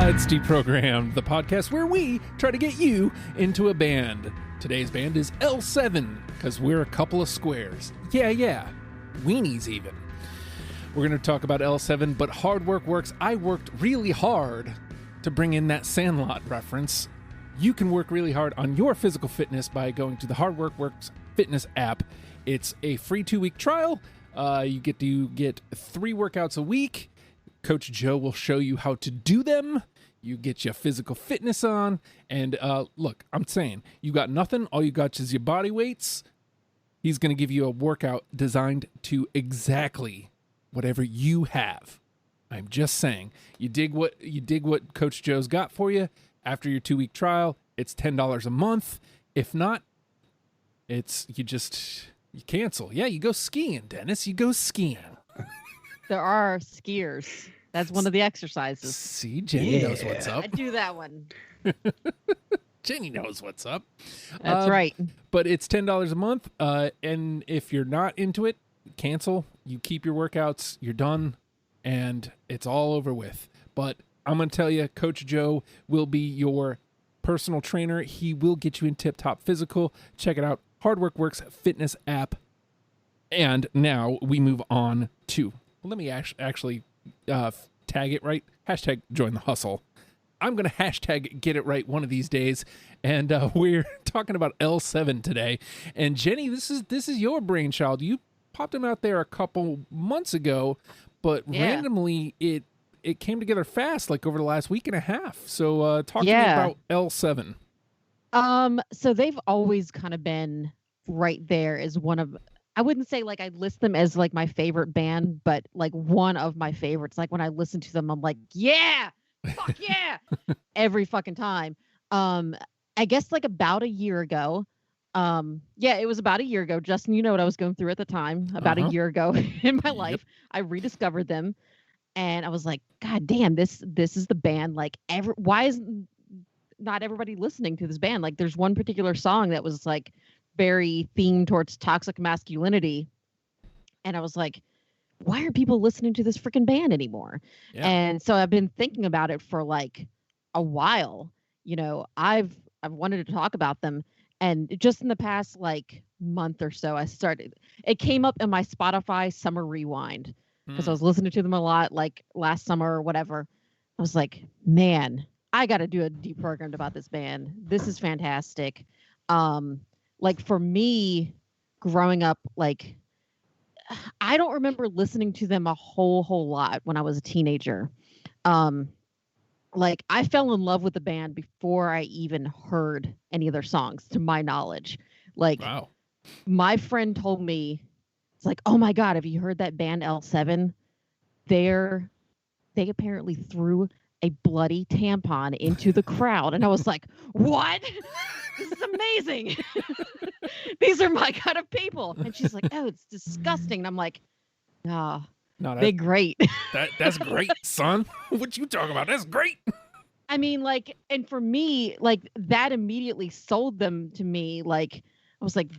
It's Deprogrammed, the podcast where we try to get you into a band. Today's band is L7, because we're a couple of squares. Yeah, weenies even. We're going to talk about L7, but hard work works. I worked really hard to bring in that Sandlot reference. You can work really hard on your physical fitness by going to the Hard Work Works fitness app. It's a free 2-week trial. You get to get 3 workouts a week. Coach Joe will show you how to do them. You get your physical fitness on. And look, I'm saying, you got nothing. All you got is your body weights. He's going to give you a workout designed to exactly whatever you have. I'm just saying. You dig what Coach Joe's got for you after your 2-week trial. It's $10 a month. If not, you cancel. Yeah, you go skiing, Dennis. You go skiing. There are skiers. That's one of the exercises. See, Jenny knows what's up. I do that one. Jenny knows what's up. That's right. But it's $10 a month. And if you're not into it, cancel. You keep your workouts. You're done. And it's all over with. But I'm going to tell you, Coach Joe will be your personal trainer. He will get you in tip-top physical. Check it out. Hard Work Works fitness app. And now we move on to... Let me actually tag it right. Hashtag join the hustle. I'm going to hashtag get it right one of these days. And we're talking about L7 today. And Jenny, this is your brainchild. You popped them out there a couple months ago, but randomly it came together fast, like over the last week and a half. So talk to me about L7. So they've always kind of been right there as one of... I wouldn't say like I list them as like my favorite band, but like one of my favorites. Like when I listen to them, I'm like, yeah, fuck yeah, every fucking time. I guess like about a year ago. It was about a year ago. Justin, you know what I was going through at the time. About a year ago in my life, I rediscovered them, and I was like, God damn, this is the band. Like, why is not everybody listening to this band? Like, there's one particular song that was like very themed towards toxic masculinity. And I was like, why are people listening to this freaking band anymore? Yeah. And so I've been thinking about it for like a while. You know, I've wanted to talk about them. And just in the past like month or so, it came up in my Spotify summer rewind because I was listening to them a lot like last summer or whatever. I was like, man, I got to do a deprogrammed about this band. This is fantastic. Like for me, growing up, like I don't remember listening to them a whole lot when I was a teenager. Like I fell in love with the band before I even heard any of their songs, to my knowledge. Like, wow. My friend told me, it's like, oh my God, have you heard that band L7? They apparently threw a bloody tampon into the crowd, and I was like, what? This is amazing. These are my kind of people. And she's like, oh, it's disgusting. And I'm like, no, they're great. That's great, son. What you talking about? That's great. I mean, like, and for me, like, that immediately sold them to me. Like, I was like,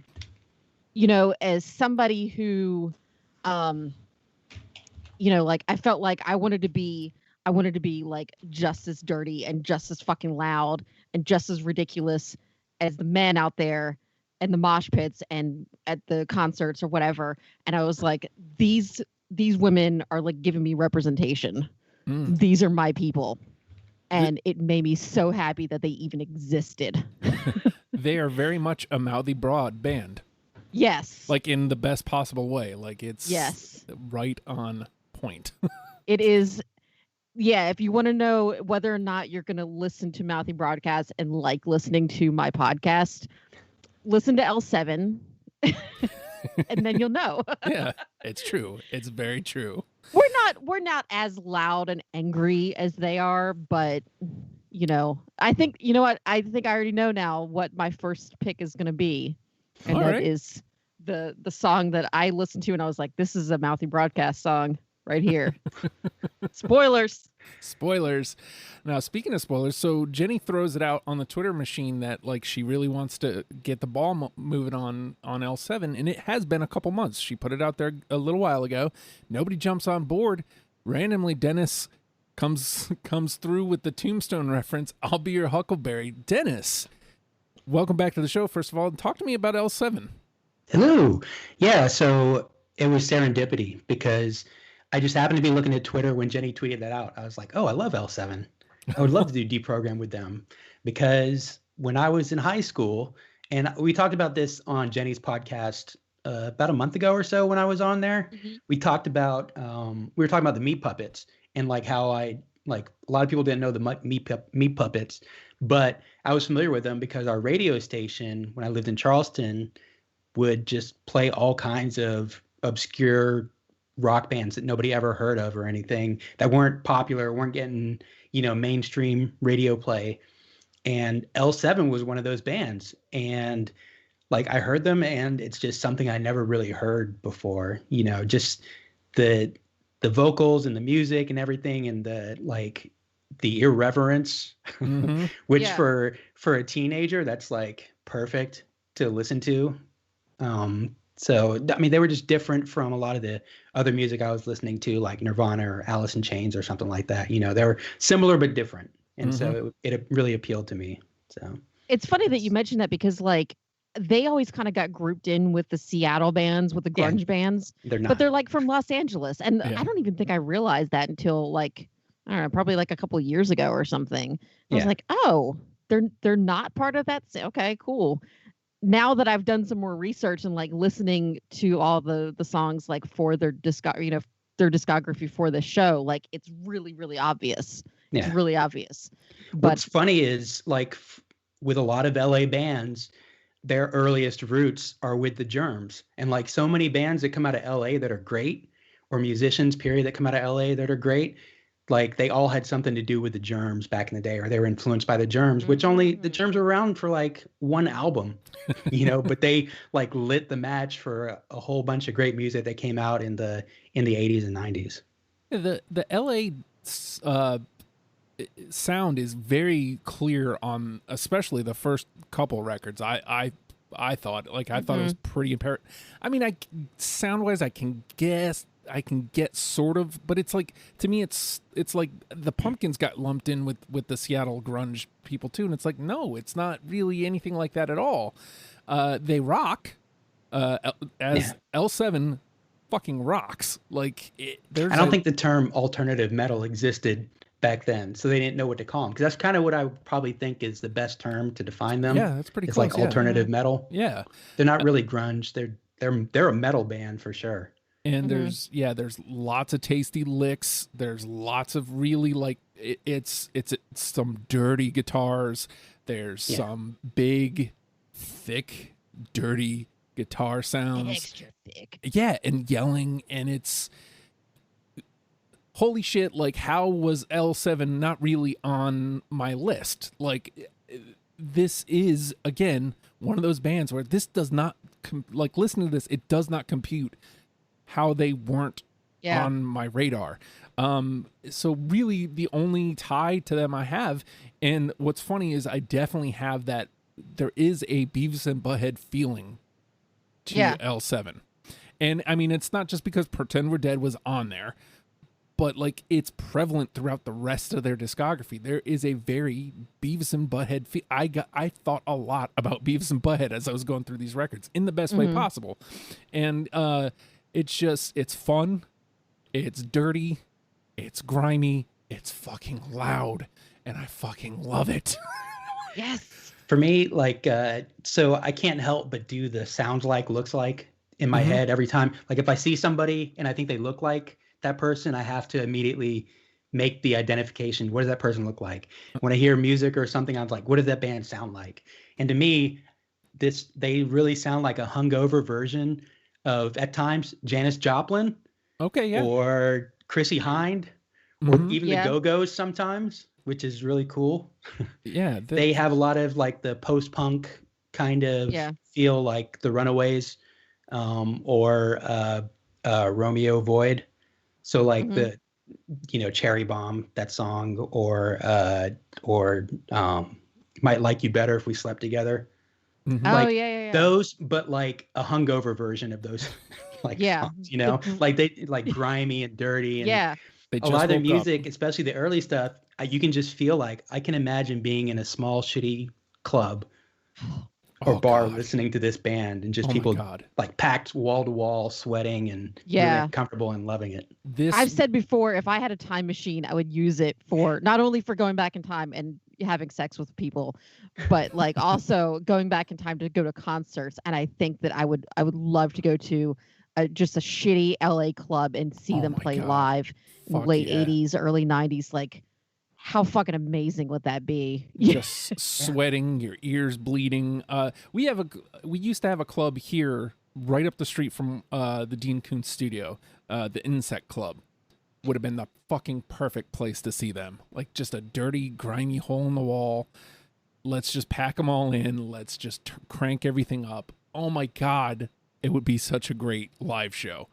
you know, as somebody who, you know, like, I felt like I wanted to be like just as dirty and just as fucking loud and just as ridiculous as the men out there in the mosh pits and at the concerts or whatever. And I was like, these women are like giving me representation. These are my people. And it made me so happy that they even existed. They are very much a mouthy broad band. Yes. Like in the best possible way. Like it's right on point. It is. Yeah, if you want to know whether or not you're going to listen to Mouthy Broadcast and like listening to my podcast, listen to L7, and then you'll know. Yeah, it's true. It's very true. We're not as loud and angry as they are, but you know, I think you know what? I think I already know now what my first pick is going to be, and that is the song that I listened to, and I was like, this is a Mouthy Broadcast song. Right here. Spoilers. Now, speaking of spoilers, so Jenny throws it out on the Twitter machine that like she really wants to get the ball moving on L7, and it has been a couple months. She put it out there a little while ago. Nobody jumps on board. Randomly, Dennis comes through with the Tombstone reference. I'll be your Huckleberry. Dennis, welcome back to the show. First of all, talk to me about L7. Hello. Yeah, so it was serendipity because I just happened to be looking at Twitter when Jennie tweeted that out. I was like, oh, I love L7. I would love to do Deprogram with them because when I was in high school, and we talked about this on Jennie's podcast about a month ago or so when I was on there, we talked about, we were talking about the Meat Puppets and like how a lot of people didn't know the Meat Puppets, but I was familiar with them because our radio station, when I lived in Charleston, would just play all kinds of obscure rock bands that nobody ever heard of or anything that weren't popular, weren't getting, mainstream radio play. And L7 was one of those bands. And like I heard them and it's just something I never really heard before, just the vocals and the music and everything and the irreverence, which for a teenager, that's like perfect to listen to. So, I mean, they were just different from a lot of the other music I was listening to, like Nirvana or Alice in Chains or something like that. They were similar but different. And so it really appealed to me. So it's funny that you mentioned that because like they always kind of got grouped in with the Seattle bands, with the grunge bands. They're not. But they're like from Los Angeles. And I don't even think I realized that until like, I don't know, probably like a couple of years ago or something. I was like, oh, they're not part of that. Okay, cool. Now that I've done some more research and like listening to all the songs like for their discography for the show, like it's really, really obvious. Yeah. It's really obvious. But what's funny is like with a lot of LA bands, their earliest roots are with the Germs. And like so many bands that come out of LA that are great, or musicians, period, that come out of LA that are great, like they all had something to do with the Germs back in the day, or they were influenced by the Germs, which only the Germs were around for like one album, but they like lit the match for a whole bunch of great music that came out in the 80s and 90s. The LA sound is very clear on especially the first couple records. I thought it was pretty apparent. I mean, sound wise I can get sort of, but it's like, to me it's like the Pumpkins got lumped in with the Seattle grunge people too, and it's like, no, it's not really anything like that at all. They rock as L7 fucking rocks. Like I don't think the term alternative metal existed back then, so they didn't know what to call them, because that's kind of what I would probably think is the best term to define them. Yeah, that's pretty it's close. Like alternative metal. Yeah, they're not really grunge. They're a metal band for sure. And there's lots of tasty licks. There's lots of really like it's some dirty guitars. There's some big, thick, dirty guitar sounds. Extra thick. Yeah, and yelling, and it's holy shit. Like, how was L7 not really on my list? Like, this is again one of those bands where this does not like listening to this. It does not compute how they weren't on my radar. So really the only tie to them I have, and what's funny is I definitely have that there is a Beavis and Butthead feeling to L7. And I mean, it's not just because Pretend We're Dead was on there, but like it's prevalent throughout the rest of their discography. There is a very Beavis and Butthead I thought a lot about Beavis and Butthead as I was going through these records in the best way possible. And it's fun, it's dirty, it's grimy, it's fucking loud, and I fucking love it. Yes. For me, like, so I can't help but do the sounds like, looks like in my head every time. Like if I see somebody and I think they look like that person, I have to immediately make the identification. What does that person look like? When I hear music or something, I'm like, what does that band sound like? And to me, they really sound like a hungover version of, at times, Janis Joplin. Okay, yeah. Or Chrissy Hynde, or even the Go-Go's sometimes, which is really cool. Yeah. They have a lot of like the post-punk kind of feel, like the Runaways, or Romeo Void. So like the, Cherry Bomb, that song, or Might Like You Better If We Slept Together. Like, those, but like a hungover version of those, like songs, like they like grimy and dirty, and They a lot of their woke up. music, especially the early stuff, you can just feel like I can imagine being in a small, shitty club or Oh, bar God. listening to this band and just Oh, my people God. like packed wall to wall, sweating and Yeah. really comfortable and loving it. I've said before, if I had a time machine, I would use it for not only for going back in time and having sex with people, but like also going back in time to go to concerts. And I think that I would love to go to just a shitty LA club and see them my play God. live in the Fuck late yeah. 80s, early 90s. Like, how fucking amazing would that be? Just sweating, your ears bleeding. We used to have a club here right up the street from the Dean Koontz studio, the Insect Club. Would have been the fucking perfect place to see them. Like, just a dirty, grimy hole in the wall. Let's just pack them all in. Let's just crank everything up. Oh my God, it would be such a great live show.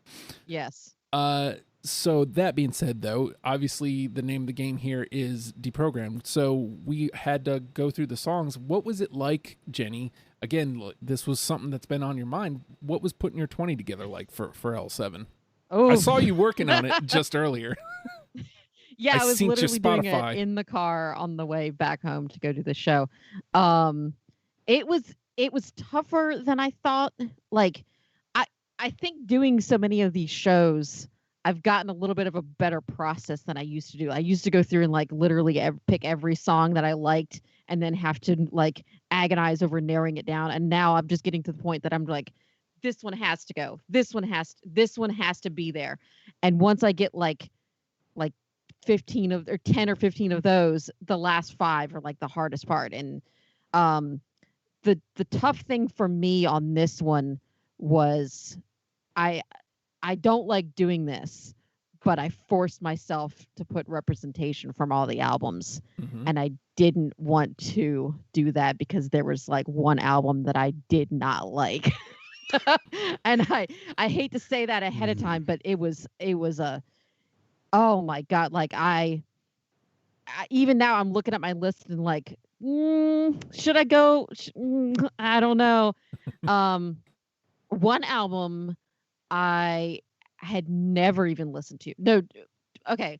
Yes. So that being said, though, obviously the name of the game here is Deprogrammed. So we had to go through the songs. What was it like, Jenny? Again, this was something that's been on your mind. What was putting your 20 together like for L7? Oh, I saw you working on it just earlier. Yeah, I was synced your literally doing Spotify. it in the car on the way back home to go to the show. It was tougher than I thought. Like, I think doing so many of these shows, I've gotten a little bit of a better process than I used to do. I used to go through and like literally pick every song that I liked and then have to like agonize over narrowing it down. And now I'm just getting to the point that I'm like, this one has to go. This one has to be there. And once I get like 15 of or 10 or 15 of those, the last 5 are like the hardest part. And the tough thing for me on this one was I don't like doing this, but I forced myself to put representation from all the albums. Mm-hmm. And I didn't want to do that because there was like one album that I did not like. And I hate to say that ahead of time, but it was a, oh my God. Like I even now I'm looking at my list and like, should I go? I don't know. One album I had never even listened to. No, okay.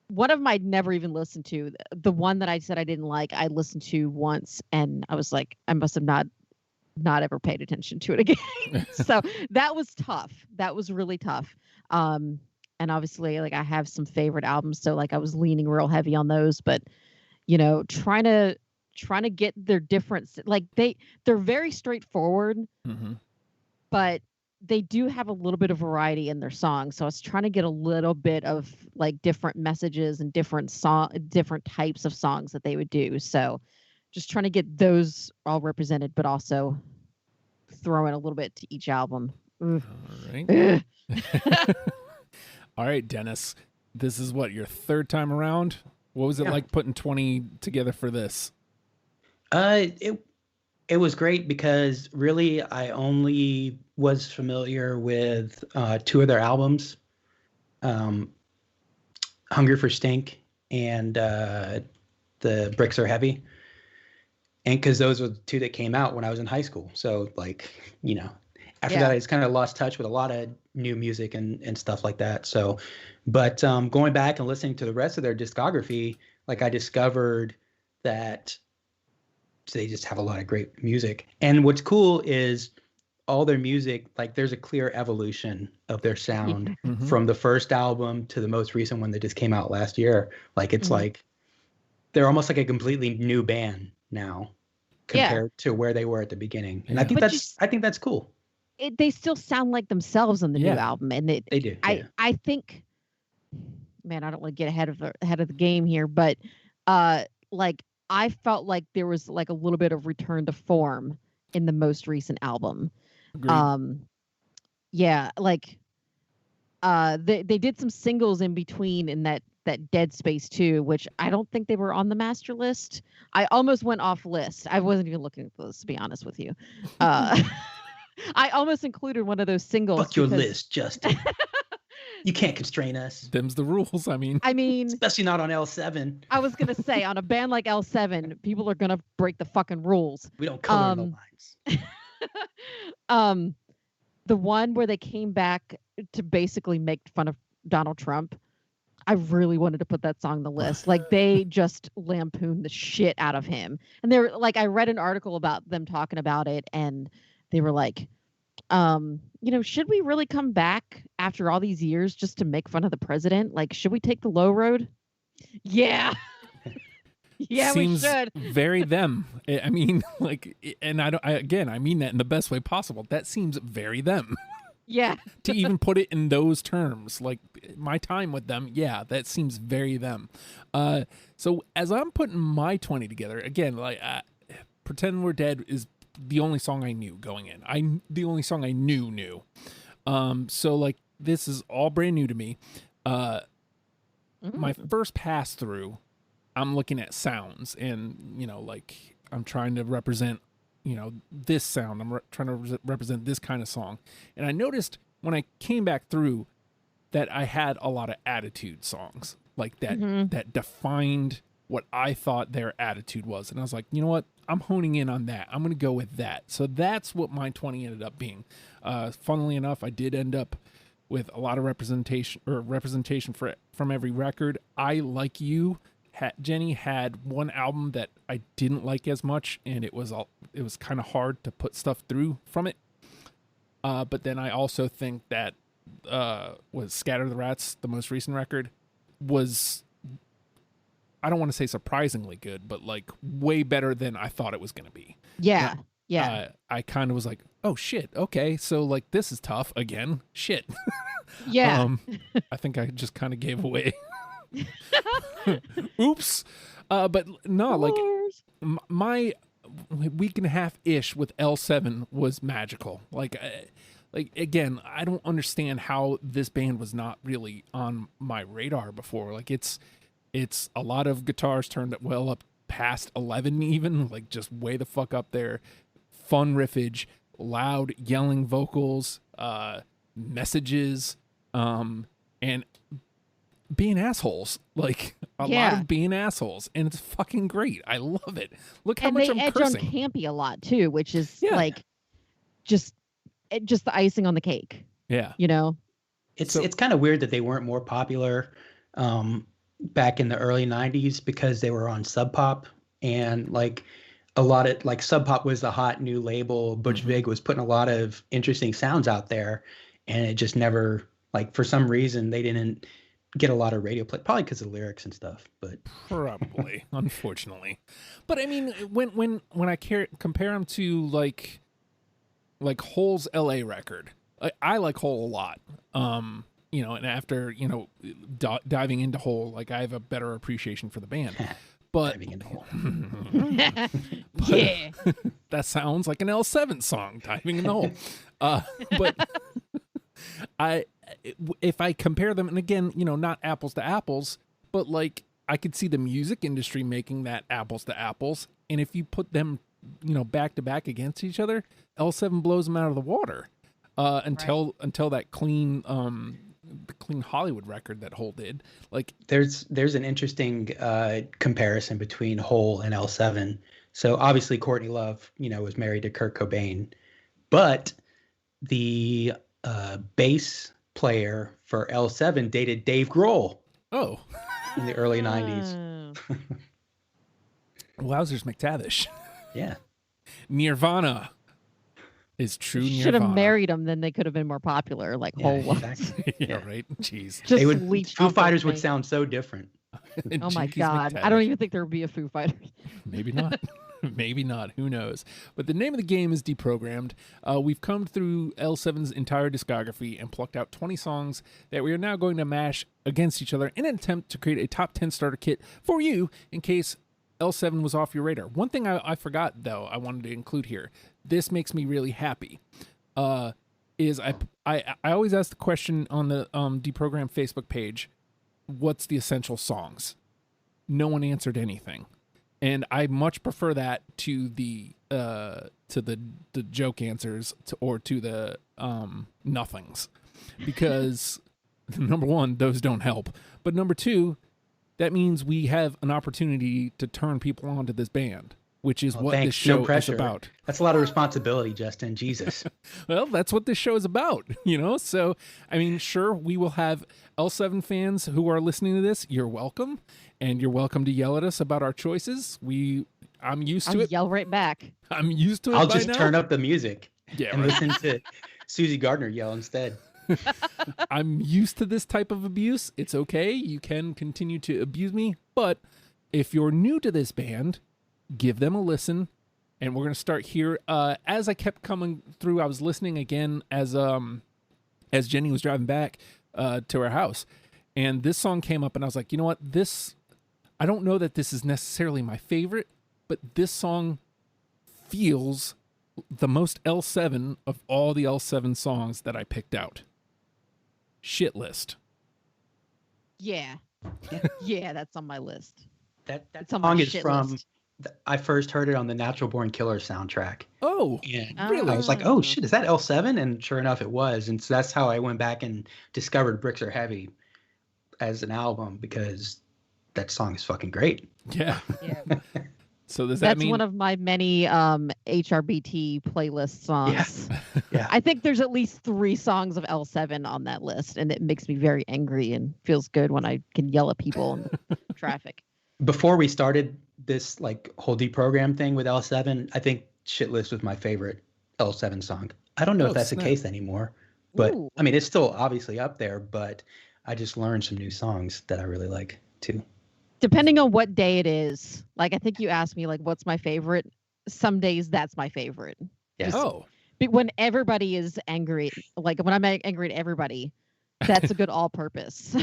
One of my never even listened to, the one that I said I didn't like, I listened to once and I was like, I must have not ever paid attention to it again. So that was tough. That was really tough. And obviously like I have some favorite albums. So like I was leaning real heavy on those, but you know, trying to get their difference. Like they're very straightforward, Mm-hmm. but they do have a little bit of variety in their songs. So I was trying to get a little bit of like different messages and different types of songs that they would do. So just trying to get those all represented, but also throw in a little bit to each album. All right. All right, Dennis, this is what, your third time around? What was it like putting 20 together for this? It was great because really I only was familiar with 2 of their albums, Hunger for Stink and The Bricks Are Heavy. And because those were the 2 that came out when I was in high school. So like, you know, after that I just kind of lost touch with a lot of new music and stuff like that. So, but going back and listening to the rest of their discography, like I discovered that they just have a lot of great music. And what's cool is all their music, like there's a clear evolution of their sound from the first album to the most recent one that just came out last year. Like it's like they're almost like a completely new band now compared to where they were at the beginning. And I think that's cool. They still sound like themselves on the new album, and they do. I think, man, I don't want to get ahead of the game here, but like I felt like there was like a little bit of return to form in the most recent album. Agreed. Like they did some singles in between in that Dead Space 2, which I don't think they were on the master list. I almost went off list. I wasn't even looking at this, to be honest with you. I almost included one of those singles. Fuck your list, Justin. You can't constrain us. Them's the rules. I mean, especially not on L7. I was gonna say on a band like L7, people are gonna break the fucking rules. We don't color the lines. The one where they came back to basically make fun of Donald Trump. I really wanted to put that song on the list. Like they just lampooned the shit out of him. And they're like, I read an article about them talking about it, and they were like, should we really come back after all these years just to make fun of the president? Like, should we take the low road? Yeah. Yeah, Seems we should. very them. I mean, like, and I mean that in the best way possible. That seems very them. Yeah. To even put it in those terms, like my time with them, yeah, that seems very them. So as I'm putting my 20 together, again, like, Pretend We're Dead is the only song I knew going in. The only song I knew. So like this is all brand new to me. My first pass through, I'm looking at sounds, and like I'm trying to represent this sound. I'm trying to represent this kind of song. And I noticed when I came back through that I had a lot of attitude songs like that, that defined what I thought their attitude was. And I was like, you know what? I'm honing in on that. I'm going to go with that. So that's what my 20 ended up being. Funnily enough, I did end up with a lot of representation from every record. I, like you, Jenny, had one album that I didn't like as much, and it was kind of hard to put stuff through from it. But then I also think that was Scatter the Rats, the most recent record, was, I don't want to say surprisingly good, but like way better than I thought it was going to be. Yeah. Yeah. I kind of was like, oh shit. Okay. So like, this is tough again. Shit. Yeah. I think I just kind of gave away. Oops. But no, like my week and a half ish with L7 was magical. Like again, I don't understand how this band was not really on my radar before. Like it's a lot of guitars turned well up past 11 even, like just way the fuck up there. Fun riffage, loud yelling vocals, messages, and being assholes. Like a lot of being assholes, and it's fucking great. I love it. Look how much I'm cursing. And they edge on campy a lot too, which is like just the icing on the cake. Yeah. It's kind of weird that they weren't more popular back in the early 90s because they were on Sub Pop, and like a lot of like Sub Pop was the hot new label. Butch Vig was putting a lot of interesting sounds out there, and it just never, like, for some reason they didn't get a lot of radio play, probably because of lyrics and stuff, but probably unfortunately. But I mean, when I compare them to like Hole's LA record, I like Hole a lot. And after diving into Hole, like I have a better appreciation for the band. But diving into Hole. Yeah, that sounds like an L7 song, diving in the hole. But if I compare them, and again, not apples to apples, but like I could see the music industry making that apples to apples, and if you put them, back to back against each other, L7 blows them out of the water. Until that clean Hollywood record that Hole did. Like there's an interesting comparison between Hole and L7. So obviously Courtney Love, was married to Kurt Cobain, but the bass player for L7 dated Dave Grohl. Oh, in the early 90s. Wowzers McTavish. Yeah. Nirvana is true. Should have married him, then they could have been more popular, like Hole was. Exactly. Yeah, right. Jeez. Foo Fighters would sound so different. Oh my God. I don't even think there would be a Foo Fighters. Maybe not. Maybe not. Who knows? But the name of the game is Deprogrammed. We've come through L7's entire discography and plucked out 20 songs that we are now going to mash against each other in an attempt to create a top 10 starter kit for you in case L7 was off your radar. One thing I forgot, though, I wanted to include here. This makes me really happy. Is I always ask the question on the Deprogrammed Facebook page, what's the essential songs? No one answered anything. And I much prefer that to the joke answers or to the nothings, because number one, those don't help. But number two, that means we have an opportunity to turn people on to this band. which is Oh, what thanks. this show No is pressure. about. That's a lot of responsibility, Justin. Jesus. Well, that's what this show is about, you know? So, I mean, sure, we will have L7 fans who are listening to this. You're welcome. And you're welcome to yell at us about our choices. I'm used to I'll it. yell right back. I'm used to it I'll by just now. turn up the music Yeah, and right. listen to Susie Gardner yell instead. I'm used to this type of abuse. It's okay. You can continue to abuse me. But if you're new to this band, give them a listen. And we're going to start here. As I kept coming through, I was listening again as Jenny was driving back to her house. And this song came up and I was like, you know what? I don't know that this is necessarily my favorite, but this song feels the most L7 of all the L7 songs that I picked out. Shit List. Yeah. Yeah, that's on my list. That It's on my song is shit from, list. I first heard it on the Natural Born Killers soundtrack. Oh, And really? I was like, oh shit, is that L7? And sure enough, it was. And so that's how I went back and discovered Bricks Are Heavy as an album, because that song is fucking great. Yeah. Yeah. So does that That's mean one of my many HRBT playlist songs. Yeah. I think there's at least 3 songs of L7 on that list, and it makes me very angry and feels good when I can yell at people in the traffic. Before we started this like whole deprogram thing with L7, I think Shit List was my favorite L7 song. I don't know if that's snap. the case anymore, but Ooh. I mean, it's still obviously up there, but I just learned some new songs that I really like too. Depending on what day it is, like I think you asked me like what's my favorite. Some days that's my favorite. Yeah. Just Oh, when everybody is angry, like when I'm angry at everybody, that's a good all-purpose.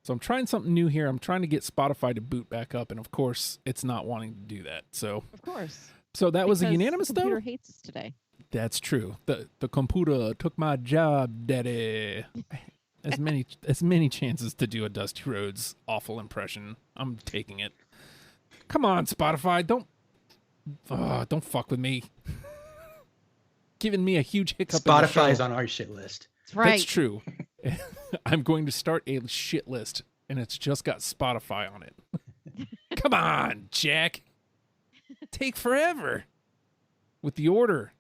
so I'm trying something new here. I'm trying to get Spotify to boot back up, and of course, it's not wanting to do that. So Of course. that was a Because unanimous the computer though. hates us today. That's true. The computer took my job, daddy. As many chances to do a Dusty Rhodes awful impression. I'm taking it. Come on, Spotify, don't fuck with me. Giving me a huge hiccup. Spotify in is the show. on our shit list. That's right. That's true. I'm going to start a shit list, and it's just got Spotify on it. Come on, Jack. Take forever with the order.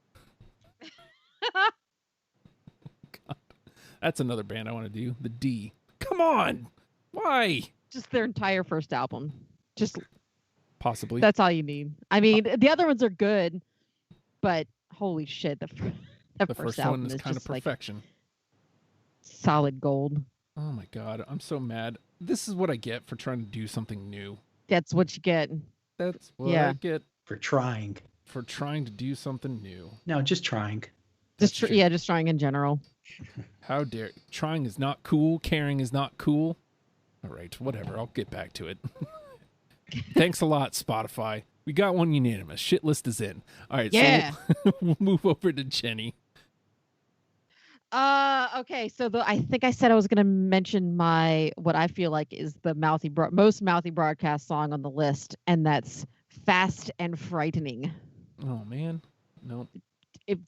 God. That's another band I want to do. The D. Come on. Why? Just their entire first album. Just Possibly. that's all you need. I mean, the other ones are good, but holy shit, the the first first album one is kind of just like perfection. solid gold. Oh my God. I'm so mad. This is what I get for trying to do something new. That's what you get. That's what Yeah. I get For trying. for trying to do something new. No, just trying. Just That's true. yeah, just trying in general. How dare trying is not cool, caring is not cool. All right, whatever. I'll get back to it. Thanks a lot, Spotify. We got one unanimous. Shit list is in. All right, Yeah. so we'll move over to Jenny. Okay, so I think I said I was going to mention what I feel like is the most mouthy broadcast song on the list, and that's Fast and Frightening. Oh man. No.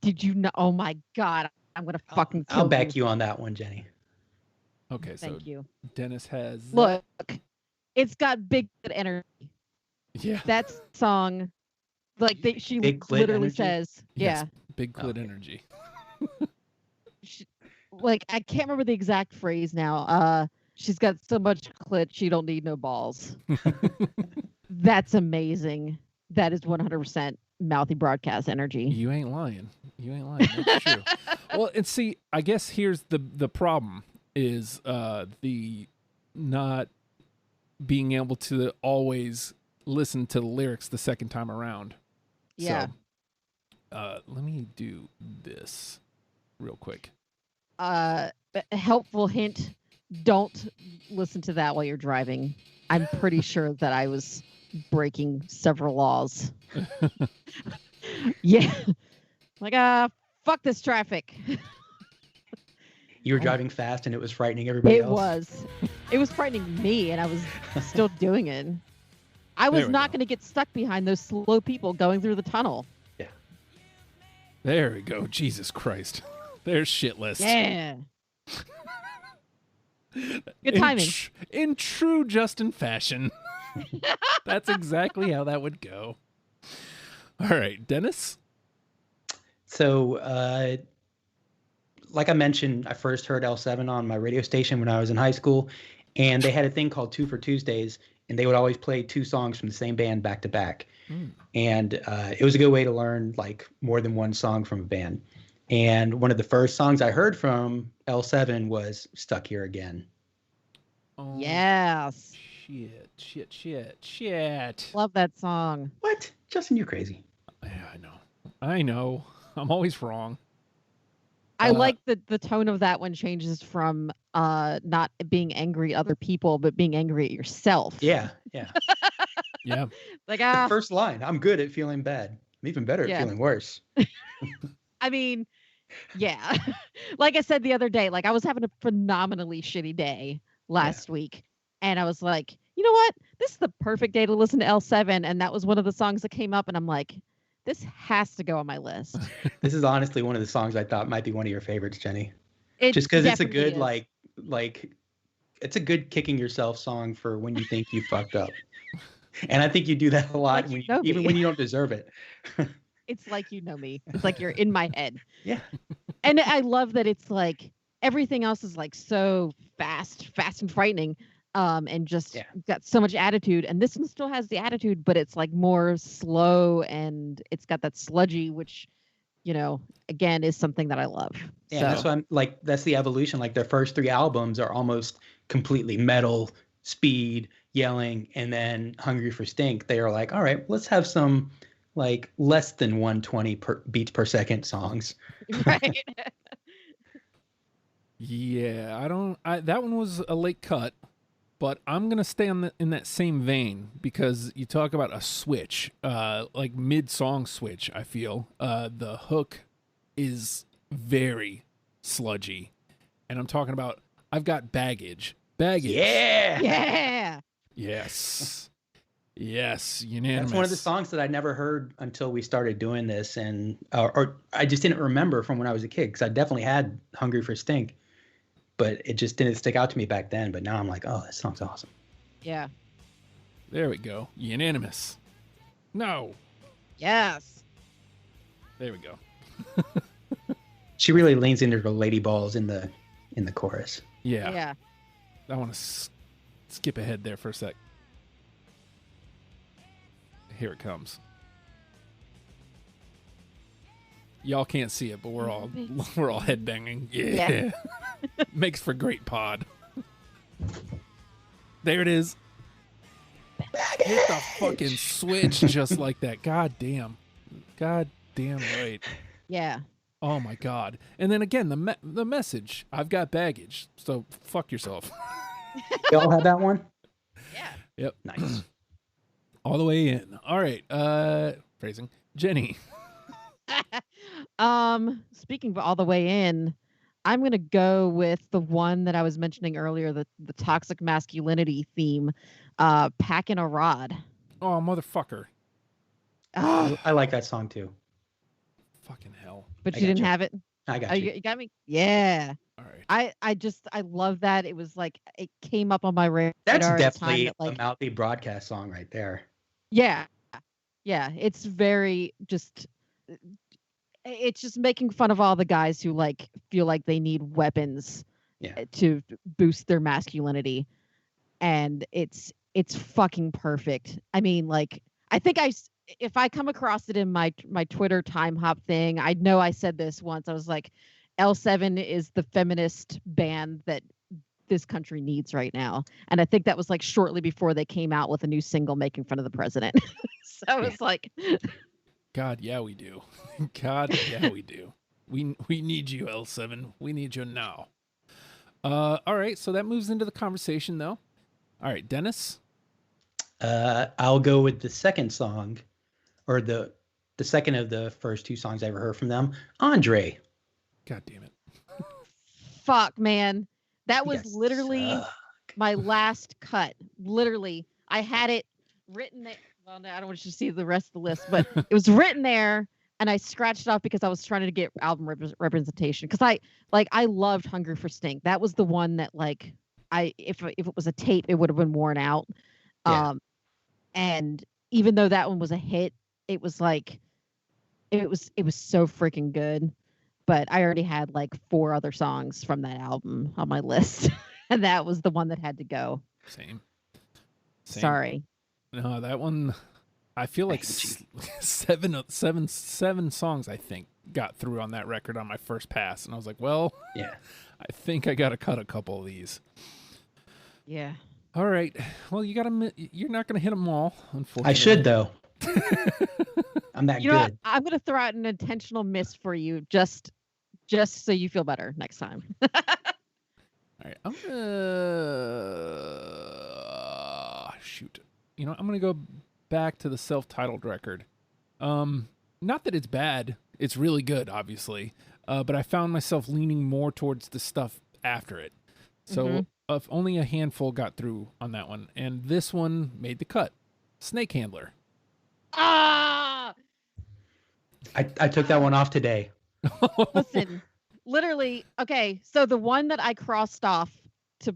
Did you know? Oh my God, I'm going to fucking kill I'll back you on that one, Jenny. Okay, so Thank you. Dennis has Look, it's got big good energy. Yeah. That song, like she Big clit literally energy? says, Yes, yeah. big clit Okay. energy. Like I can't remember the exact phrase now. She's got so much clit she don't need no balls. That's amazing. That is 100% mouthy broadcast energy. You ain't lying. You ain't lying. That's true. Well, and see, I guess here's the problem is the not being able to always listen to the lyrics the second time around. Yeah. So, let me do this real quick. A helpful hint: don't listen to that while you're driving. I'm pretty sure that I was breaking several laws. Yeah. Like, fuck this traffic. You were driving fast and it was frightening everybody else. It was frightening me, and I was still doing it. I was There we not go. going to get stuck behind those slow people going through the tunnel. There we go. Jesus Christ. There's shit list. Yeah. Good timing. In true Justin fashion. That's exactly how that would go. All right, Dennis? So, like I mentioned, I first heard L7 on my radio station when I was in high school, and they had a thing called Two for Tuesdays, and they would always play two songs from the same band back to back. And it was a good way to learn like more than one song from a band. And one of the first songs I heard from L7 was Stuck Here Again. Oh, Yes. Shit. Love that song. What? Justin, you're crazy. Yeah, I know. I'm always wrong. I like the tone of that one changes from not being angry at other people, but being angry at yourself. Yeah. Yeah. Like, The first line, I'm good at feeling bad. I'm even better at feeling worse. I mean, yeah. Like I said the other day, like I was having a phenomenally shitty day last week. And I was like, you know what? This is the perfect day to listen to L7. And that was one of the songs that came up. And I'm like, this has to go on my list. This is honestly one of the songs I thought might be one of your favorites, Jenny. Just because it's a good, like, it's a good kicking yourself song for when you think you fucked up. And I think you do that a lot, Like even when you don't deserve it. It's like you know me. It's like you're in my head. Yeah. And I love that it's like everything else is like so fast and frightening. And just got so much attitude. And this one still has the attitude, but it's like more slow and it's got that sludgy, which, you know, again, is something that I love. Yeah, so. That's why I'm like, that's the evolution. Like their first three albums are almost completely metal, speed, yelling, and then Hungry for Stink. They are like, all right, let's have some like less than 120 beats per second songs. Right. Yeah, that one was a late cut. But I'm going to stay in that same vein because you talk about a switch, like mid-song switch, I feel. The hook is very sludgy. And I'm talking about, I've got baggage. Yeah. Yeah. Yes. Yes, unanimous. That's one of the songs that I never heard until we started doing this. And or I just didn't remember from when I was a kid because I definitely had Hungry for Stink. But it just didn't stick out to me back then. But now I'm like, oh, that song's awesome. Yeah. There we go. Unanimous. No. Yes. There we go. She really leans into her lady balls in the chorus. Yeah. Yeah. I want to skip ahead there for a sec. Here it comes. Y'all can't see it, but we're all headbanging. Yeah. Makes for great pod. There it is. Hit the fucking switch just like that. God damn right. Yeah. Oh my god. And then again, the message. I've got baggage, so fuck yourself. Y'all have that one? Yeah. Yep. Nice. All the way in. All right. Phrasing. Jenny. Speaking of all the way in, I'm gonna go with the one that I was mentioning earlier, the toxic masculinity theme, Packin' a Rod. Oh, motherfucker. Oh, I like that song too. Fucking hell. but you didn't have it? I got Oh, you. you got me? Yeah. All right. I love that. It was like, it came up on my radar. That's at a time definitely that, like, a Mouthy broadcast song right there. Yeah. Yeah. It's very it's just making fun of all the guys who like feel like they need weapons to boost their masculinity. And it's fucking perfect. I mean, like, I think if I come across it in my Twitter time hop thing, I know I said this once. I was like, L7 is the feminist band that this country needs right now. And I think that was like shortly before they came out with a new single making fun of the president. So I was like, God, yeah, we do. God, yeah, we do. We need you, L7. We need you now. All right, so that moves into the conversation, though. All right, Dennis? I'll go with the second song, or the second of the first two songs I ever heard from them, Andre. God damn it. fuck, man. That was literally my last cut. Literally, I had it written there. Well, no, I don't want you to see the rest of the list, but it was written there, and I scratched it off because I was trying to get album representation. Because I loved Hungry for Stink. That was the one that, like, if it was a tape, it would have been worn out. Yeah. And even though that one was a hit, it was like it was so freaking good. But I already had like 4 other songs from that album on my list. And that was the one that had to go. Same. Sorry. No, that one, I feel like seven songs, I think, got through on that record on my first pass. And I was like, well, Yeah. I think I got to cut a couple of these. Yeah. All right. Well, you're not going to hit them all, unfortunately. I should, though. I'm that You know good. what? I'm going to throw out an intentional miss for you just so you feel better next time. All right. I'm going to... shoot. You know, I'm going to go back to the self-titled record. Not that it's bad. It's really good, obviously. But I found myself leaning more towards the stuff after it. So if only a handful got through on that one. And this one made the cut. Snake Handler. Ah! I took that one off today. Listen, literally, okay, so the one that I crossed off to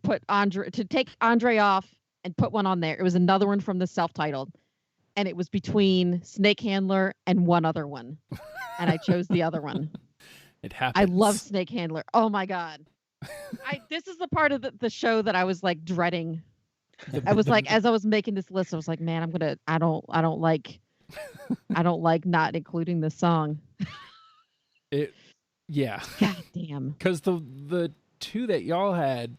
take Andre off and put one on there, it was another one from the self-titled. And it was between Snake Handler and one other one. And I chose the other one. It happens. I love Snake Handler. Oh my God. This is the part of the show that I was like dreading. I was like, as I was making this list, I was like, man, I don't like not including this song. Yeah. God damn. Because the 2 that y'all had,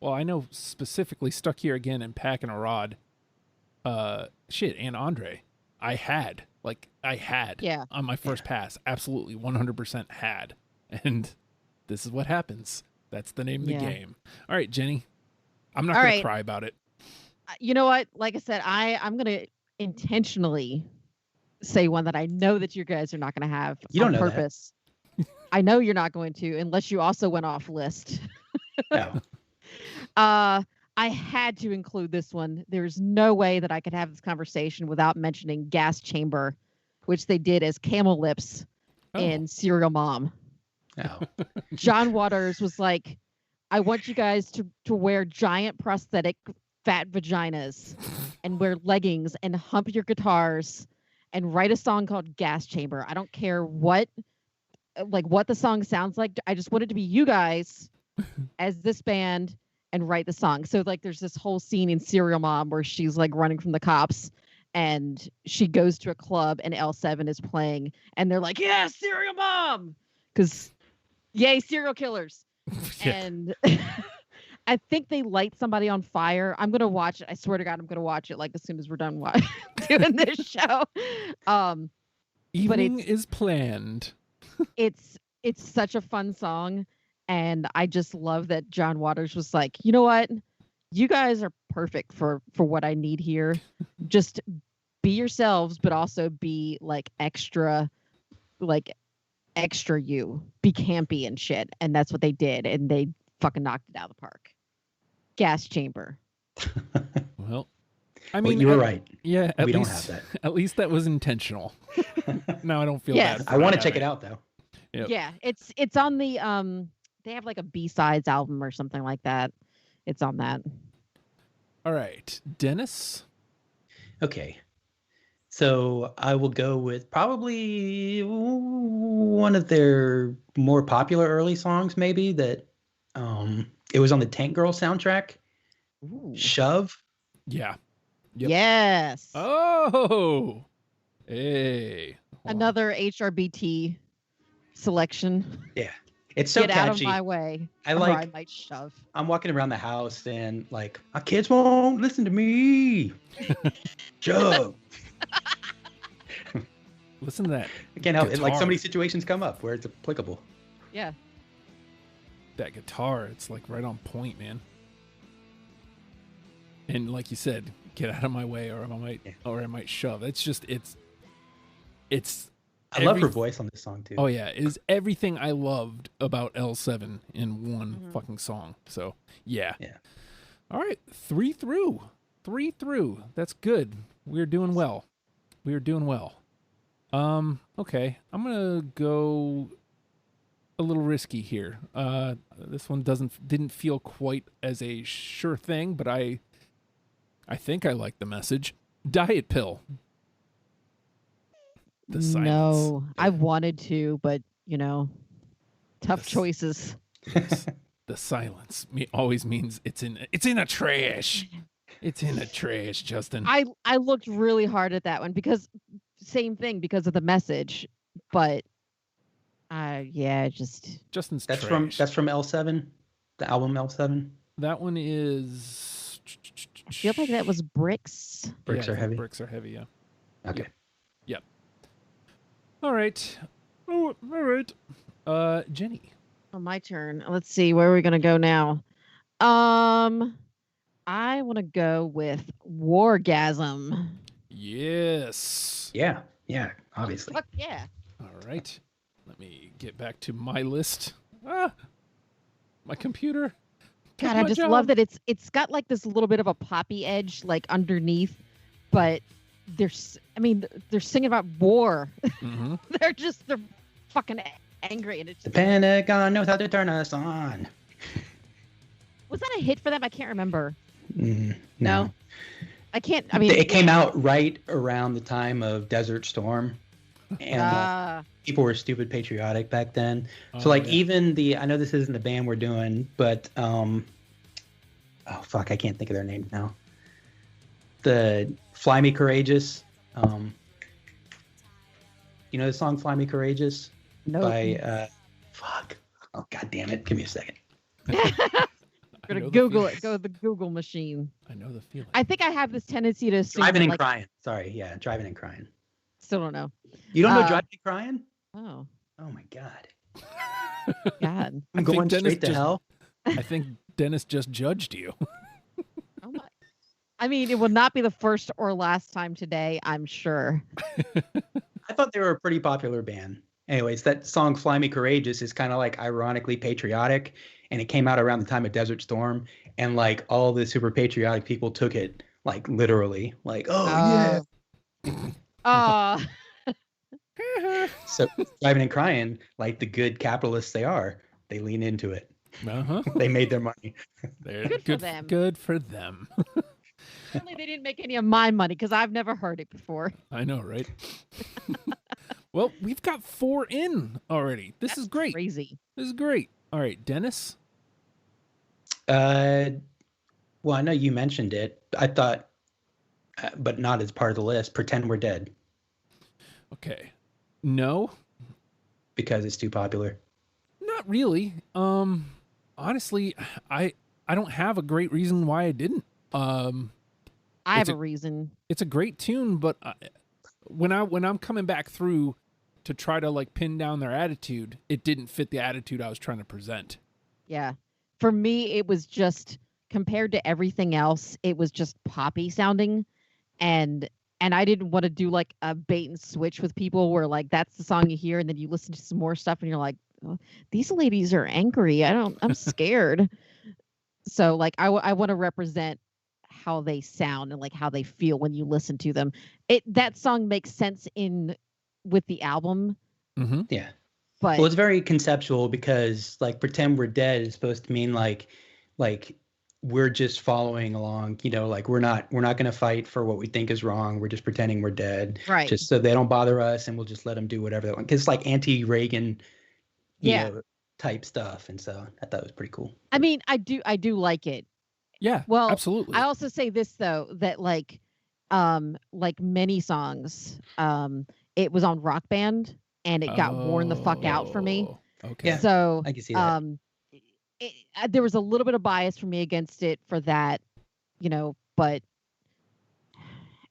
well, I know specifically Stuck Here Again and Packing a Rod, and Andre, I had on my first pass, absolutely 100% had. And this is what happens. That's the name of the game. All right, Jenny, I'm not going to cry about it. You know what? Like I said, I'm going to intentionally say one that I know that you guys are not going to have on purpose. I know you're not going to, unless you also went off list. No. I had to include this one. There's no way that I could have this conversation without mentioning Gas Chamber, which they did as Camel Lips in Serial Mom. No. John Waters was like, I want you guys to wear giant prosthetic fat vaginas and wear leggings and hump your guitars and write a song called Gas Chamber. I don't care what the song sounds like. I just want it to be you guys as this band and write the song. So like there's this whole scene in Serial Mom where she's like running from the cops and she goes to a club and L7 is playing and they're like, yeah, Serial Mom, because yay, serial killers. And I think they light somebody on fire. I'm gonna watch it. I swear to God, I'm gonna watch it like as soon as we're done doing this show. Evening is planned. It's such a fun song. And I just love that John Waters was like, you know what? You guys are perfect for what I need here. Just be yourselves, but also be like extra you. Be campy and shit. And that's what they did. And they fucking knocked it out of the park. Gas Chamber. Well, I mean, you were right. Yeah, we don't have that. At least that was intentional. Now I don't feel bad. I want to check it out though. Yep. Yeah, it's on the they have like a B-sides album or something like that. It's on that. All right, Dennis. Okay. So I will go with probably one of their more popular early songs, maybe that it was on the Tank Girl soundtrack. Ooh. Shove. Yeah. Yep. Yes. Oh. Hey. Another HRBT selection. Yeah. It's so Get catchy. out of my way. I might shove. I'm walking around the house and like, my kids won't listen to me. Shove. Listen to that. I can't help it. Like guitar. so many situations come up where it's applicable. Yeah. That guitar, it's like right on point, man. And like you said, get out of my way or I might shove. It's just I love her voice on this song too. Oh yeah, it is everything I loved about L7 in one fucking song. So yeah. All right, 3 through. That's good. We're doing well. Okay, I'm gonna go a little risky here. This one didn't feel quite as a sure thing, but I think I like the message. Diet Pill. The silence. No, Yeah. I wanted to, but tough The s- choices. Yes. The silence always means it's in a trash. It's in a trash, Justin. I looked really hard at that one because same thing because of the message, but just Justin's That's trash. from L7, the album L7. That one is. I feel like that was Bricks. Bricks Yeah, I are think heavy. Bricks are heavy. Yeah. Okay. Yep. All right. Oh, all right. Jenny. Oh, my turn. Let's see, where are we gonna go now? I want to go with Wargasm. Yes. Yeah. Obviously. Fuck yeah. All right. Let me get back to my list. My computer. took God, I my just job. love that it's got like this little bit of a poppy edge like underneath, but they're singing about war. Mhm. they're fucking angry, and it's The just, Pentagon knows how to turn us on. was that a hit for them? I can't remember. No. I can't. I mean, It came out right around the time of Desert Storm, and people were stupid patriotic back then. So yeah. even I know this isn't the band we're doing, but oh fuck, I can't think of their name now. The Fly Me Courageous. You know the song Fly Me Courageous no. by fuck. Oh god damn it. Give me a second. I Gonna know the Google feeling. it. Go to the Google machine. I know the feeling. I think I have this tendency to assume Driving and like, Crying. Sorry, yeah, Driving and Crying. still don't know. You don't know Uh, Driving and Crying? Oh Oh my god. God. I'm think going Dennis straight to just- hell. I think Dennis just judged you. Oh my. I mean, it will not be the first or last time today, I'm sure. I thought they were a pretty popular band. Anyways, that song Fly Me Courageous is kind of like ironically patriotic, and it came out around the time of Desert Storm, and like all the super patriotic people took it like literally, like, oh yeah. Uh, So Driving and Crying, like the good capitalists they are, they lean into it. Uh-huh. They made their money. They're Good for them. Good for them. Apparently they didn't make any of my money because I've never heard it before. I know, right? Well, we've got 4 in already. This is That's great. Crazy. This is great. All right, Dennis. Well, I know you mentioned it. I thought, but not as part of the list. Pretend We're Dead Okay. No, because it's too popular. not really. Honestly, I don't have a great reason why I didn't. I have It's a reason. It's a great tune, but when I'm coming back through to try to like pin down their attitude, it didn't fit the attitude I was trying to present. Yeah. For me, it was just compared to everything else, it was just poppy sounding. And I didn't want to do like a bait and switch with people where like that's the song you hear and then you listen to some more stuff and you're like, oh, these ladies are angry. I'm scared. So like I want to represent how they sound and like how they feel when you listen to them. That song makes sense with the album, Mm-hmm. Yeah. but Well, it's very conceptual because like Pretend We're Dead is supposed to mean like we're just following along, like we're not going to fight for what we think is wrong. We're just pretending we're dead, right. just so they don't bother us, and we'll just let them do whatever they want. Because it's like anti-Reagan, Yeah. type stuff, and so I thought it was pretty cool. I mean, I do like it. Yeah. Well, absolutely. I also say this though, that like many songs, it was on Rock Band and it got worn the fuck out for me. Oh, okay. Yeah. So I can see that. there was a little bit of bias for me against it for that, but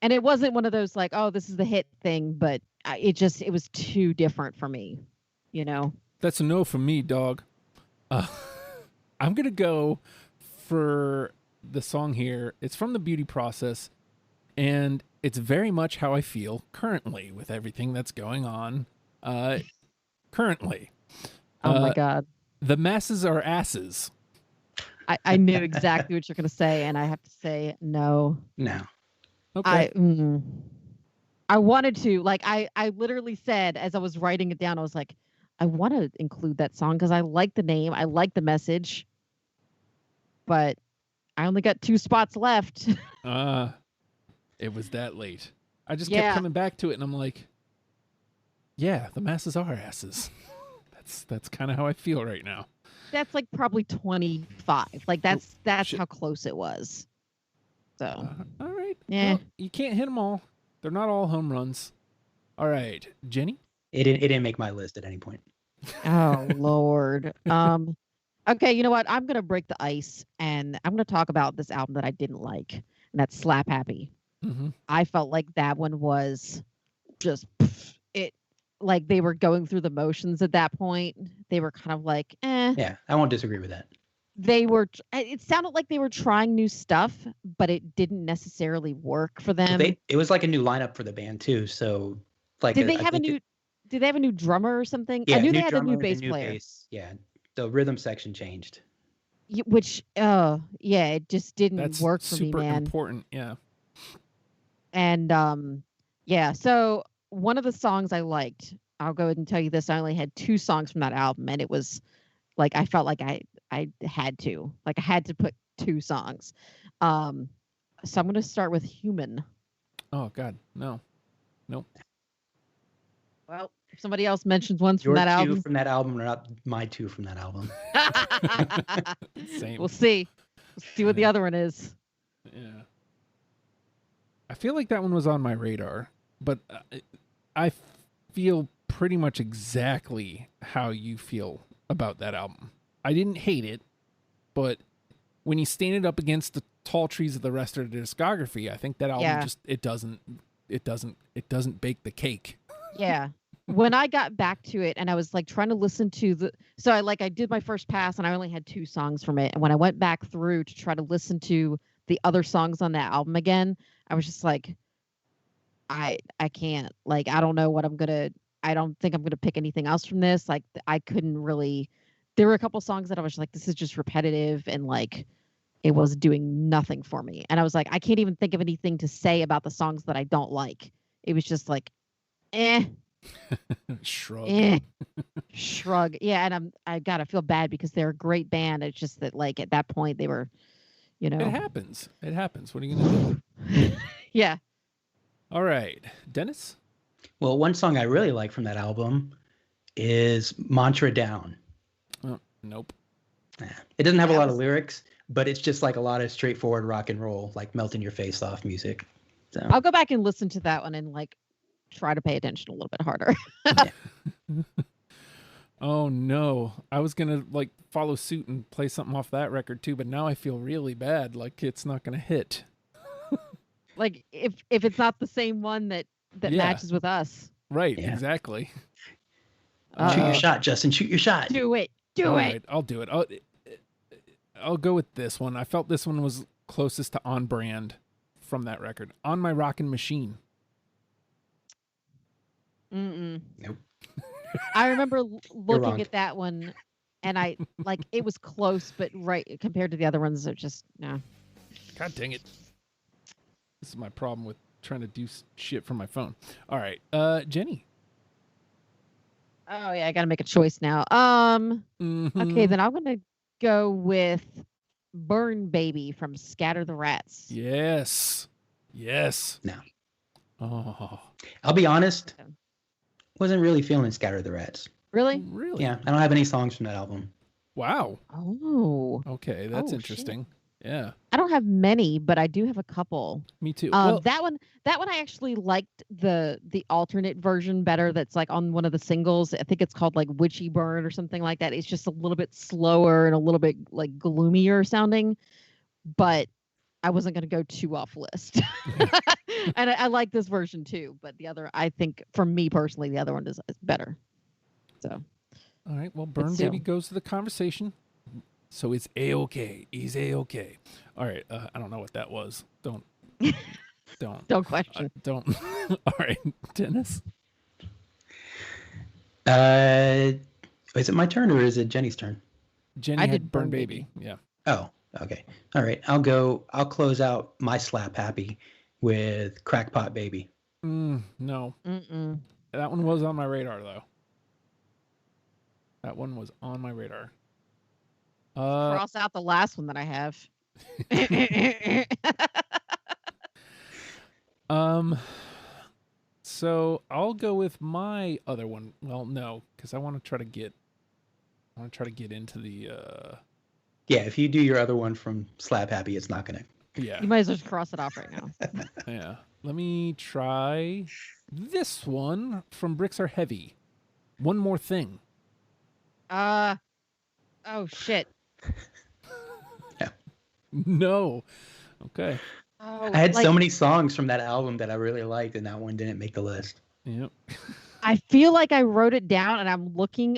and it wasn't one of those like, oh, this is the hit thing, but it was too different for me, That's a no from me, dog. I'm gonna go for the song here. It's from The Beauty Process, and it's very much how I feel currently with everything that's going on. Currently, Oh my God. The masses are asses. I knew exactly what you're going to say, and I have to say no. No. Okay. I wanted to, like, I literally said as I was writing it down, I was like, I want to include that song because I like the name, I like the message, but I only got 2 spots left. It was that late. I just Yeah. kept coming back to it, and I'm like, yeah, the masses are asses. That's kind of how I feel right now. That's like probably 25. Like that's shit. how close it was. So, All right. yeah. Well, you can't hit them all. They're not all home runs. All right, Jenny? It didn't make my list at any point. Oh Lord. Okay, you know what? I'm gonna break the ice and I'm gonna talk about this album that I didn't like, and that's Slap Happy. Mm-hmm. I felt like that one was just it, like they were going through the motions at that point. They were kind of like, Yeah, I won't disagree with that. They were. It sounded like they were trying new stuff, but it didn't necessarily work for them. It was like a new lineup for the band too. So, like, did they have a new? Did they have a new drummer or something? Yeah, I knew new they had a new drummer bass and new player. bass. Yeah, the rhythm section changed. Which, yeah, it just didn't That's work for me, super man. important. Yeah. And yeah. So one of the songs I liked, I'll go ahead and tell you this. I only had 2 songs from that album, and it was like I felt like I had to, like I had to put 2 songs. So I'm going to start with Human. Oh God, no, nope. Well, if somebody else mentions ones Your from that 2 album, from that album are not my 2 from that album. Same. We'll see. We'll see what the other one is. Yeah. I feel like that one was on my radar, but I feel pretty much exactly how you feel about that album. I didn't hate it, but when you stand it up against the tall trees of the rest of the discography, I think that album just it doesn't bake the cake. Yeah. When I got back to it and I was like trying to listen to I did my first pass and I only had 2 songs from it. And when I went back through to try to listen to the other songs on that album again, I was just like, I can't. Like, I don't know what I don't think I'm gonna pick anything else from this. Like, I couldn't really. There were a couple songs that I was like, this is just repetitive and like it was doing nothing for me. And I was like, I can't even think of anything to say about the songs that I don't like. It was just like, Shrug. Shrug. Yeah, and I gotta feel bad because they're a great band. It's just that like at that point they were, It happens. It happens. What are you gonna do? Yeah. All right, Dennis. Well, one song I really like from that album is Mantra Down. Oh, nope. It doesn't have a lot of lyrics, but it's just like a lot of straightforward rock and roll, like melting your face off music. So I'll go back and listen to that one and like try to pay attention a little bit harder. Oh no, I was gonna like follow suit and play something off that record too, but now I feel really bad. Like it's not gonna hit. Like if it's not the same one that matches with us. Right. Yeah. Exactly. shoot your shot, Justin. Shoot your shot. Do it. All right, I'll do it. I'll go with this one. I felt this one was closest to on brand from that record. On My Rockin' Machine. Nope. I remember looking wrong. at that one, and I like it was close, but right compared to the other ones, they're just no. God dang it! This is my problem with trying to do shit from my phone. All right, Jenny. Oh yeah, I got to make a choice now. Okay, then I'm gonna go with "Burn Baby" from Scatter the Rats. Yes. No. Oh. I'll be honest. Wasn't really feeling Scatter the Rats. Really? Really? Yeah, I don't have any songs from that album. Wow. Oh. Okay, that's Oh, interesting. Yeah. I don't have many, but I do have a couple. Me too. That one I actually liked the alternate version better. That's like on one of the singles. I think it's called like Witchy Burn or something like that. It's just a little bit slower and a little bit like gloomier sounding, but I wasn't going to go too off list. And I like this version too, but the other, I think for me personally, the other one is better. So. All right. Well, Burn Baby goes to the conversation. So it's A-okay. He's A-okay. All right. I don't know what that was. Don't question. Don't. All right. Dennis? Is it my turn or is it Jenny's turn? Jenny had Burn Baby. Yeah. Oh, okay. All right. I'll close out my Slap Happy with Crackpot Baby. No. Mm-mm. That one was on my radar, though. That one was on my radar. Cross out the last one that I have. So I'll go with my other one. Well, no, because I want to try to get into the Yeah, if you do your other one from Slap Happy, it's not gonna. yeah. You might as well just cross it off right now. Yeah. Let me try this one from Bricks Are Heavy. One More Thing. Oh shit. Yeah. No. Okay. Oh, I had like, so many songs from that album that I really liked, and that one didn't make the list. Yep. I feel like I wrote it down, and I'm looking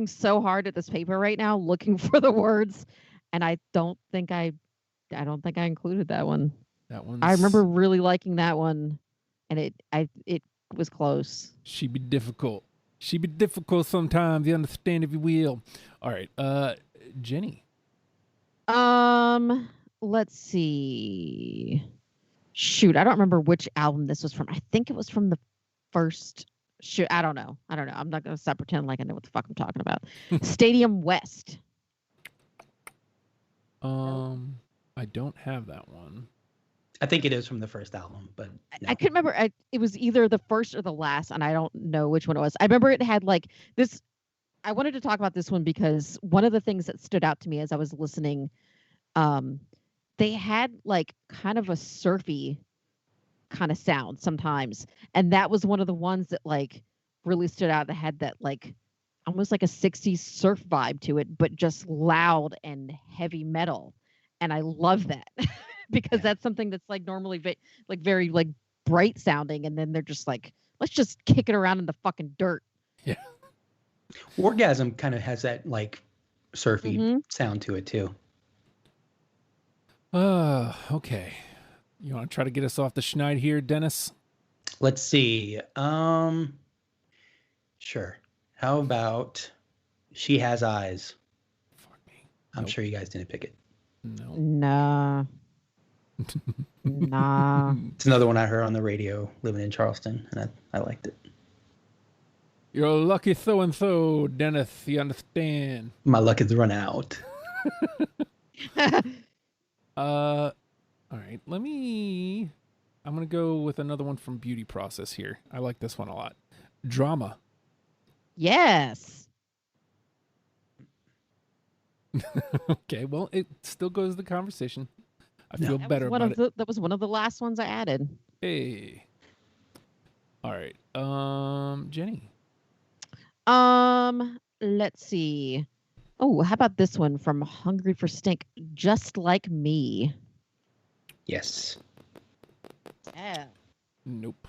so hard at this paper right now, looking for the words, and I don't think I included that one. That one's I remember really liking that one, and it was close. She be difficult. She be difficult sometimes, you understand if you will. All right. Jenny. Let's see. Shoot, I don't remember which album this was from. I think it was from the first. Shoot, I don't know. I'm not gonna stop pretending like I know what the fuck I'm talking about. Stadium West. I don't have that one. I think it is from the first album, but no. I couldn't remember. It was either the first or the last, and I don't know which one it was. I remember it had like this. I wanted to talk about this one because one of the things that stood out to me as I was listening, they had like kind of a surfy kind of sound sometimes, and that was one of the ones that like really stood out. That had that like almost like a 60s surf vibe to it, but just loud and heavy metal, and I love that. Because that's something that's like normally very like bright sounding, and then they're just like, let's just kick it around in the fucking dirt. Yeah. Orgasm kind of has that like surfy sound to it too. Okay. You want to try to get us off the schneid here, Dennis? Let's see. Sure. How about She Has Eyes? Fuck me. I'm sure you guys didn't pick it. No. Nah. Nah. It's another one I heard on the radio living in Charleston, and I liked it. You're lucky so, Dennis. You understand? My luck has run out. All right. I'm gonna go with another one from Beauty Process here. I like this one a lot. Drama. Yes. Okay. Well, it still goes to the conversation. I feel better about it. That was one of the last ones I added. Hey. All right. Jenny. Let's see. Oh, how about this one from Hungry for Stink? Just Like Me. Yes. Yeah. Nope.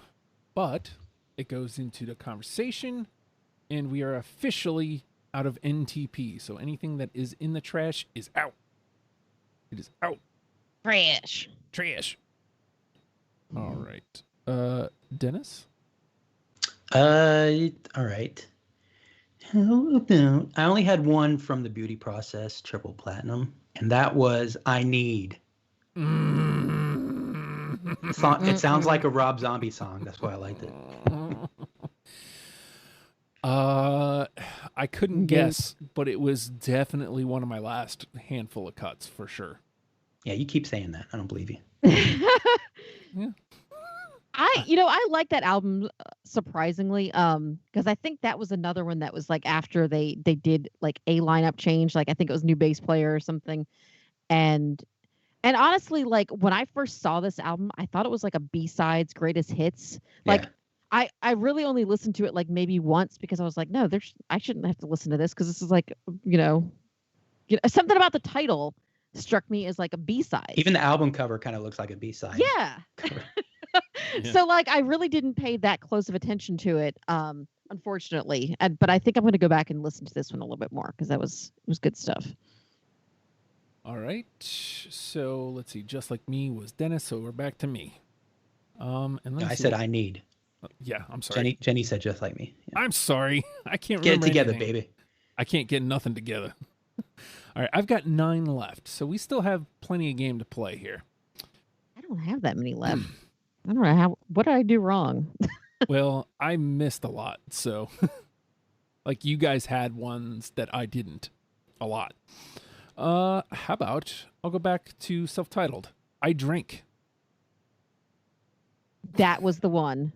But it goes into the conversation, and we are officially out of NTP. So anything that is in the trash is out. It is out. Trash. Trash. All right. Dennis? All right. I only had one from the Beauty Process Triple Platinum, and that was I Need. It sounds like a Rob Zombie song. That's why I liked it. I couldn't guess, but it was definitely one of my last handful of cuts for sure. Yeah, you keep saying that. I don't believe you. Yeah. I like that album surprisingly, because I think that was another one that was like after they did like a lineup change, like I think it was new bass player or something, and honestly, like when I first saw this album, I thought it was like a B-sides greatest hits. Like I really only listened to it like maybe once because I was like, no, I shouldn't have to listen to this because this is like something about the title struck me as like a B-side. Even the album cover kind of looks like a B-side. Yeah. So like I really didn't pay that close of attention to it, unfortunately. But I think I'm going to go back and listen to this one a little bit more because it was good stuff. All right. So let's see. Just Like Me was Dennis, so we're back to me. And I said I Need. Yeah, I'm sorry. Jenny said Just Like Me. Yeah. I'm sorry. I can't get remember it together, anything. baby. I can't get nothing together. All right, I've got 9 left, so we still have plenty of game to play here. I don't have that many left. I don't know what did I do wrong? Well, I missed a lot, so like you guys had ones that I didn't a lot. How about I'll go back to self-titled. I Drink. That was the one.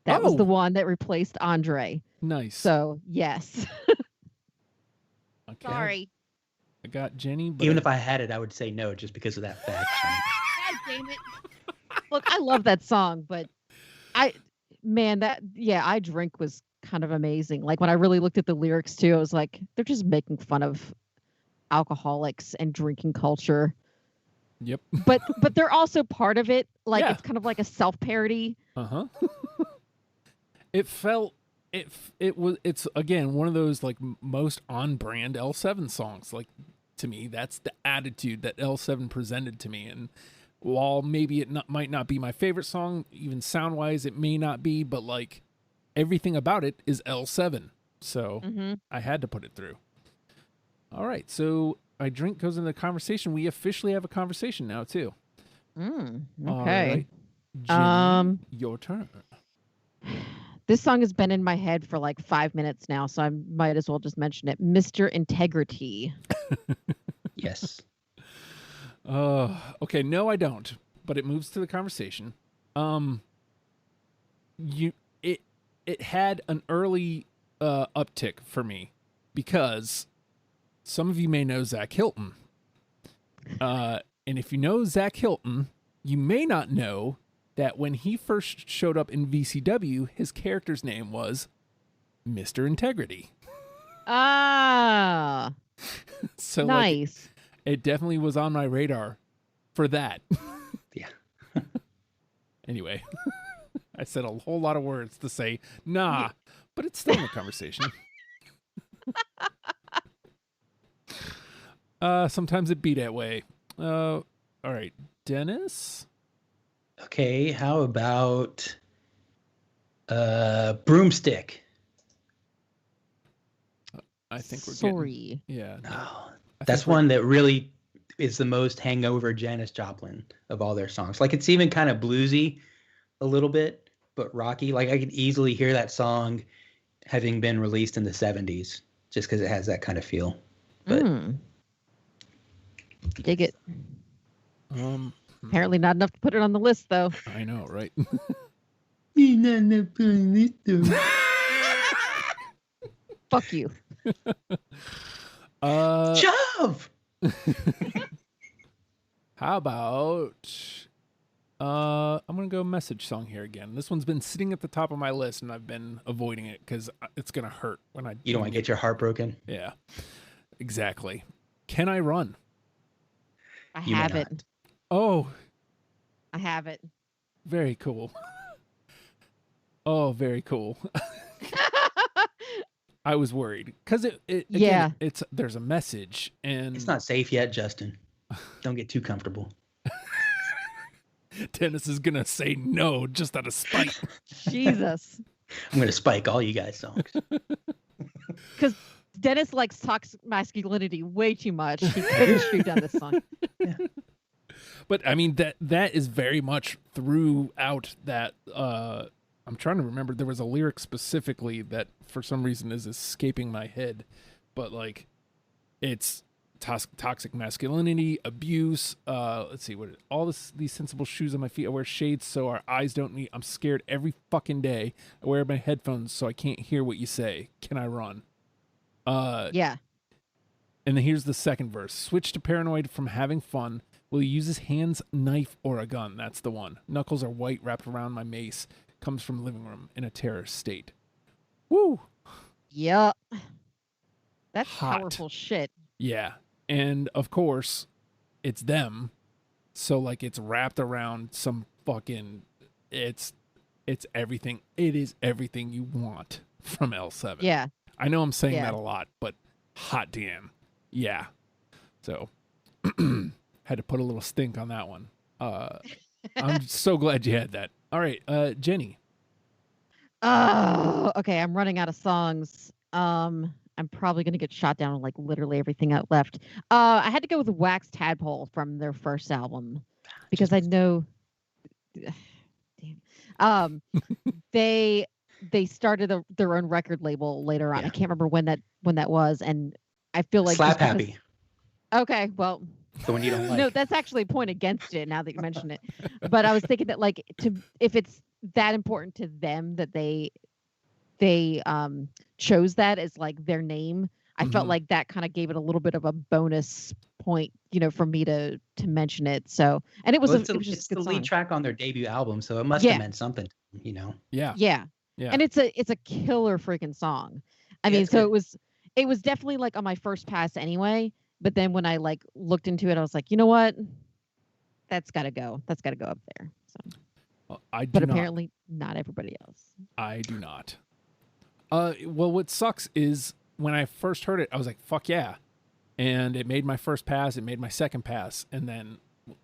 That was the Oh. one that replaced Andre. Nice. So yes. Okay. Sorry. I got Jenny. But Even if I had it, I would say no, just because of that fact. God damn it. Look, I love that song, but I Drink was kind of amazing. Like when I really looked at the lyrics too, I was like, they're just making fun of alcoholics and drinking culture. Yep. But they're also part of it. Like Yeah. it's kind of like a self-parody. Uh-huh. It's again one of those like most on-brand L7 songs. Like to me, that's the attitude that L7 presented to me. And while maybe might not be my favorite song, even sound-wise, it may not be, but like everything about it is L7. So I had to put it through. All right, so I drink goes into the conversation. We officially have a conversation now too. Okay. All right. Jenny, your turn. This song has been in my head for like 5 minutes now, so I might as well just mention it. Mr. Integrity. Yes. Okay, no, I don't. But it moves to the conversation. It had an early uptick for me because some of you may know Zach Hilton. And if you know Zach Hilton, you may not know that when he first showed up in VCW, his character's name was Mr. Integrity. Ah. So nice. Like, it definitely was on my radar for that. Yeah. Anyway, I said a whole lot of words to say, nah, but it's still in the conversation. Sometimes it be that way. All right, Dennis? Okay, how about Broomstick? I think we're Sorry. getting... Yeah. No. Oh, that's one that really is the most hangover Janis Joplin of all their songs. Like it's even kind of bluesy a little bit, but rocky. Like I could easily hear that song having been released in the 70s just because it has that kind of feel. But dig it. Apparently not enough to put it on the list though. I know, right? Fuck you. Shove! How about I'm gonna go message song here again. This one's been sitting at the top of my list and I've been avoiding it because it's gonna hurt when I You don't want to get your heart broken? Yeah, exactly. Can I Run? I have it. Oh, I have it. very cool. Oh, very cool. I was worried because there's a message and It's not safe yet, Justin. Don't get too comfortable. Dennis is gonna say no just out of spite. Jesus. I'm gonna spike all you guys' songs. Because Dennis likes toxic masculinity way too much. He couldn't shoot down this song. Yeah. But I mean that is very much throughout that. I'm trying to remember. There was a lyric specifically that for some reason is escaping my head, but like it's toxic masculinity, abuse. Let's see what these sensible shoes on my feet. I wear shades so our eyes don't meet. I'm scared every fucking day. I wear my headphones so I can't hear what you say. Can I run? Yeah. And then here's the second verse. Switch to paranoid from having fun. Will he use his hands, knife, or a gun? That's the one. Knuckles are white wrapped around my mace. Comes from living room in a terror state. Woo! Yep. That's Hot. powerful shit. Yeah. And of course, it's them. So like it's wrapped around some fucking it's everything. It is everything you want from L7. Yeah. I know I'm saying that a lot, but hot damn. Yeah. So had to put a little stink on that one. I'm so glad you had that. All right, Jenny. Oh, okay. I'm running out of songs. I'm probably gonna get shot down on like literally everything out left. I had to go with Wax Tadpole from their first album because I know. Damn. They started their own record label later on. Yeah. I can't remember when that was, and I feel like Slap Happy. Okay, well. The one you don't like. No, that's actually a point against it now that you mention it. But I was thinking that like if it's that important to them that they chose that as like their name. I felt Mhm. like that kind of gave it a little bit of a bonus point, for me to mention it. So, and it was Well, it was just it's a the good lead song. track on their debut album, so it must have Yeah, meant something to them. Yeah. yeah, Yeah. and it's a killer freaking song. I Yeah, mean, it's so good. it was definitely like on my first pass anyway. But then when I like looked into it, I was like, you know what? That's got to go. That's got to go up there. So, Well, I but do not. apparently not everybody else. I do not. Well, what sucks is when I first heard it, I was like, "Fuck yeah!" And it made my first pass. It made my second pass, and then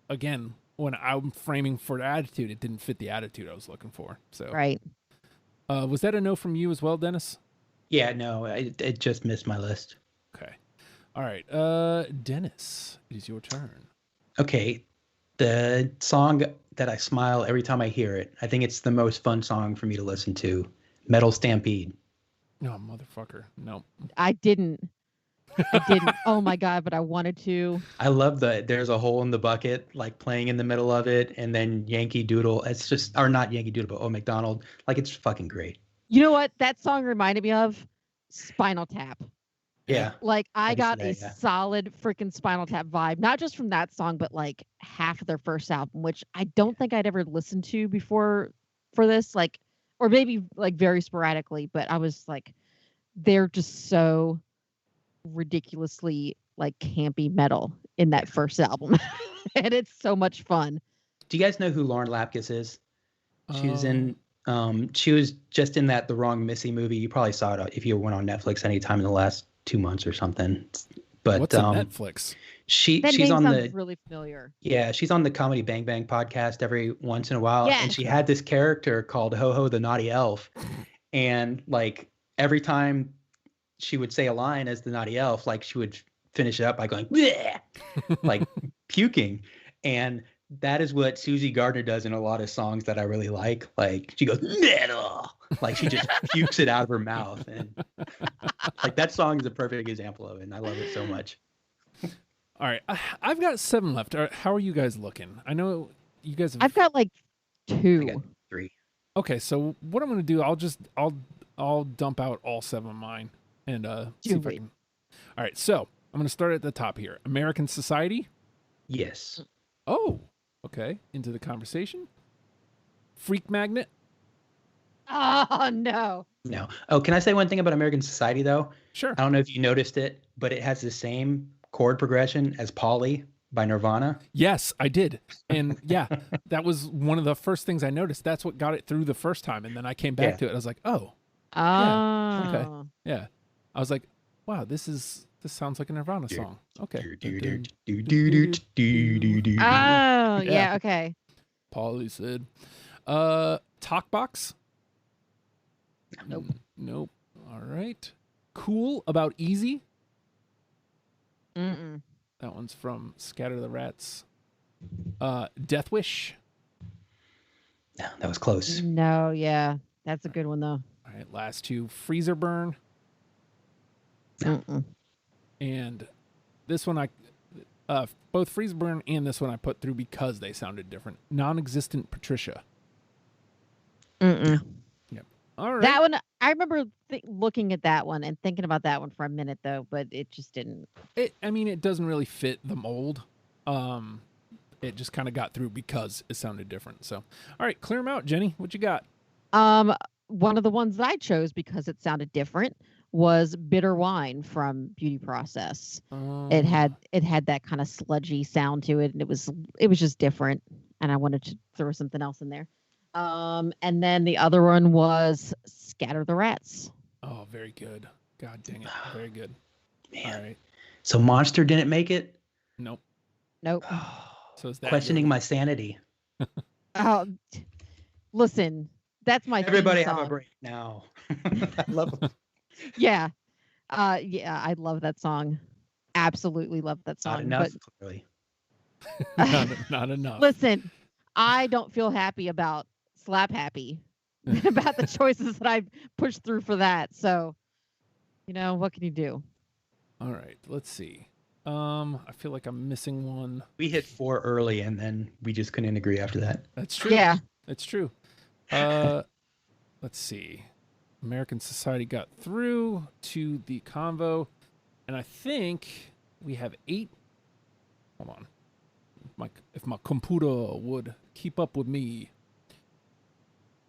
again, when I'm framing for the attitude, it didn't fit the attitude I was looking for. So, Right. was that a no from you as well, Dennis? Yeah, no, it just missed my list. Okay. All right. Dennis, it is your turn. Okay, the song that I smile every time I hear it, I think it's the most fun song for me to listen to. Metal Stampede. No, motherfucker. No. I didn't. I didn't. Oh my god, but I wanted to. I love there's a hole in the bucket like playing in the middle of it, and then Yankee Doodle. It's just, or not Yankee Doodle, but Oh McDonald. Like, it's fucking great. You know what that song reminded me of? Spinal Tap. Yeah, Like I I can see got a that. Yeah, solid freaking Spinal Tap vibe, not just from that song, but like half of their first album, which I don't think I'd ever listened to before for this, like, or maybe like very sporadically, but I was like, they're just so ridiculously like campy metal in that first album. And it's so much fun. do you guys know who Lauren Lapkus is? She was Um, in. She was just in that The Wrong Missy movie. You probably saw it if you went on Netflix anytime in the last 2 months or something. But what's a Netflix? That she's name on sounds the really familiar. yeah, she's on the Comedy Bang Bang podcast every once in a while, and Yes. she had this character called Ho Ho the Naughty Elf, and like every time she would say a line as the naughty elf, like she would finish it up by going bleh, like puking, and that is what Susie Gardner does in a lot of songs that I really like. Like she goes metal, like she just pukes it out of her mouth, and like that song is a perfect example of it. And I love it so much. All right. I've got 7 left. How are you guys looking? I know you guys have. I've got like I got 2. 3. Okay, so what I'm gonna do, I'll dump out all 7 of mine and see Do if I it. can. All right, so I'm gonna start at the top here. American Society. Yes. Oh, okay. Into the conversation. Freak Magnet. Oh no. No. Oh, can I say one thing about American Society though? Sure. I don't know if you noticed it, but it has the same chord progression as Polly by Nirvana. Yes, I did, and yeah, that was one of the first things I noticed. That's what got it through the first time, and then I came back Yeah. to it. I was like, oh, Oh. okay. Yeah. I was like, wow, this sounds like a Nirvana song. Okay. Oh, yeah, okay. Polly said. Talkbox? Nope. Nope. All right. Cool About Easy? Mm-mm. That one's from Scatter the Rats. Death Wish? No, that was close. No, yeah. That's a good one though. All right, last 2. Freezer Burn. Mm-mm. And this one both Freezer Burn and this one I put through because they sounded different. Non-existent Patricia. Mm-mm. Yep. All right. That one, I remember looking at that one and thinking about that one for a minute though, but it just didn't. It doesn't really fit the mold. It just kind of got through because it sounded different. So, all right, clear them out, Jenny. What you got? One of the ones that I chose because it sounded different was Bitter Wine from Beauty Process. It had that kind of sludgy sound to it, and it was just different, and I wanted to throw something else in there. And then the other one was Scatter the Rats. Oh, very good. God dang it, very good. Man. All right. So Monster didn't make it? Nope. Nope. So is that Questioning your- my sanity. Oh, listen, that's my theme Everybody have a song. break now. I love it. Yeah. Yeah, I love that song. Absolutely love that song. Not enough, clearly. not enough. Listen, I don't feel happy about Slap Happy, about the choices that I've pushed through for that. So, what can you do? All right, let's see. I feel like I'm missing one. We hit 4 early, and then we just couldn't agree after that. That's true. Yeah. It's true. Let's see. American Society got through to the convo, and I think we have 8. Hold on. If my computer would keep up with me.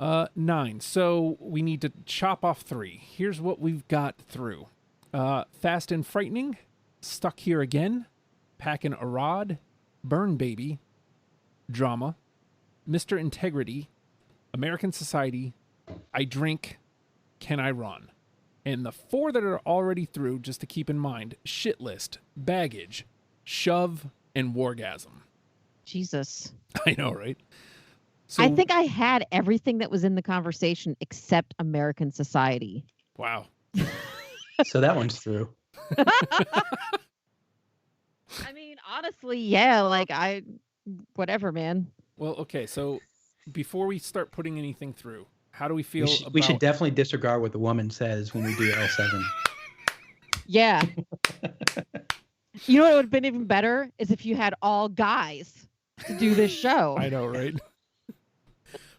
9. So we need to chop off 3. Here's what we've got through. Fast and Frightening, Stuck Here Again, Packin' a Rod, Burn Baby, Drama, Mr. Integrity, American Society, I Drink, Can I Run? And the 4 that are already through, just to keep in mind, Shit List, Baggage, Shove, and Wargasm. Jesus. I know, right? So, I think I had everything that was in the conversation except American Society. wow. So that one's through. I mean, honestly, yeah, like whatever, man. Well, okay, so before we start putting anything through, how do we feel about... We should definitely disregard what the woman says when we do L7. Yeah. You know what would have been even better is if you had all guys to do this show. I know, right?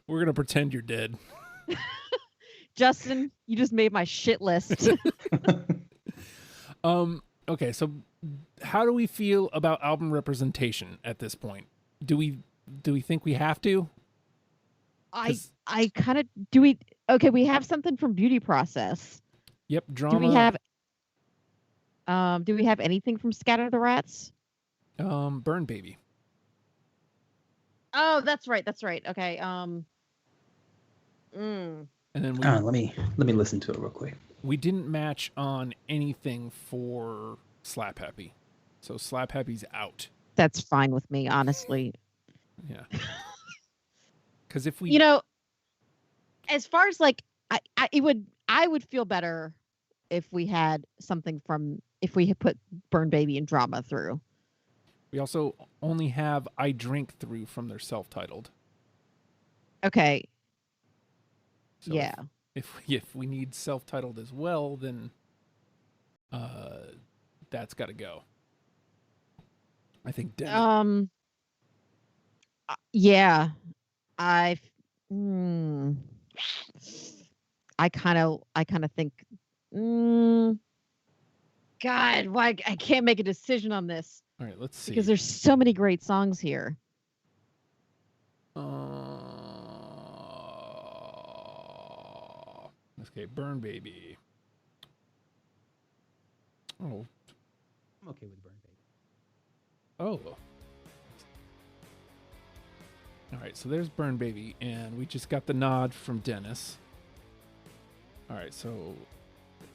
We're going to pretend you're dead. Justin, you just made my shit list. Okay, so how do we feel about album representation at this point? Do we think we have to? I kind of we have something from Beauty Process. Yep, Drama. Do we have anything from Scatter the Rats? Burn Baby. Oh, that's right. Okay. And then let me listen to it real quick. We didn't match on anything for Slap Happy. So Slap Happy's out. That's fine with me, honestly. Yeah. Cuz if we as far as like I would feel better if we had something if we had put Burn Baby and Drama through. We also only have I Drink through from their self-titled. Okay. So yeah. If we need self-titled as well, then that's got to go. I think Denny. Yeah. I kind of think God, why I can't make a decision on this. All right, let's see. Because there's so many great songs here. Okay, Burn Baby. Oh. I'm okay with Burn Baby. Oh. All right, so there's Burn Baby, and we just got the nod from Dennis. All right, so...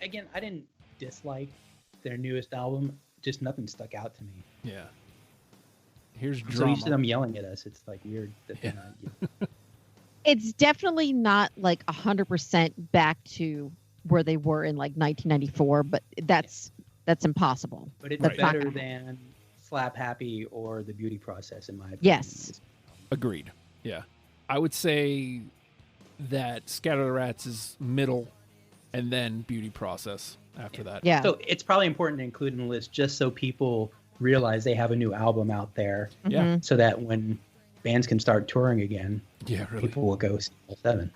Again, I didn't dislike their newest album. Just nothing stuck out to me. Yeah. Here's I'm so Drama. used to them yelling at us. It's like weird that they're not yelling. It's definitely not like 100% back to where they were in like 1994, but that's impossible. But it's That's better than Slap Happy or The Beauty Process, in my opinion. Yes. Agreed. Yeah. I would say that Scatter the Rats is middle and then Beauty Process after that. Yeah. So it's probably important to include in the list just so people realize they have a new album out there. Yeah. So that when bands can start touring again, yeah, really. people will go see L7.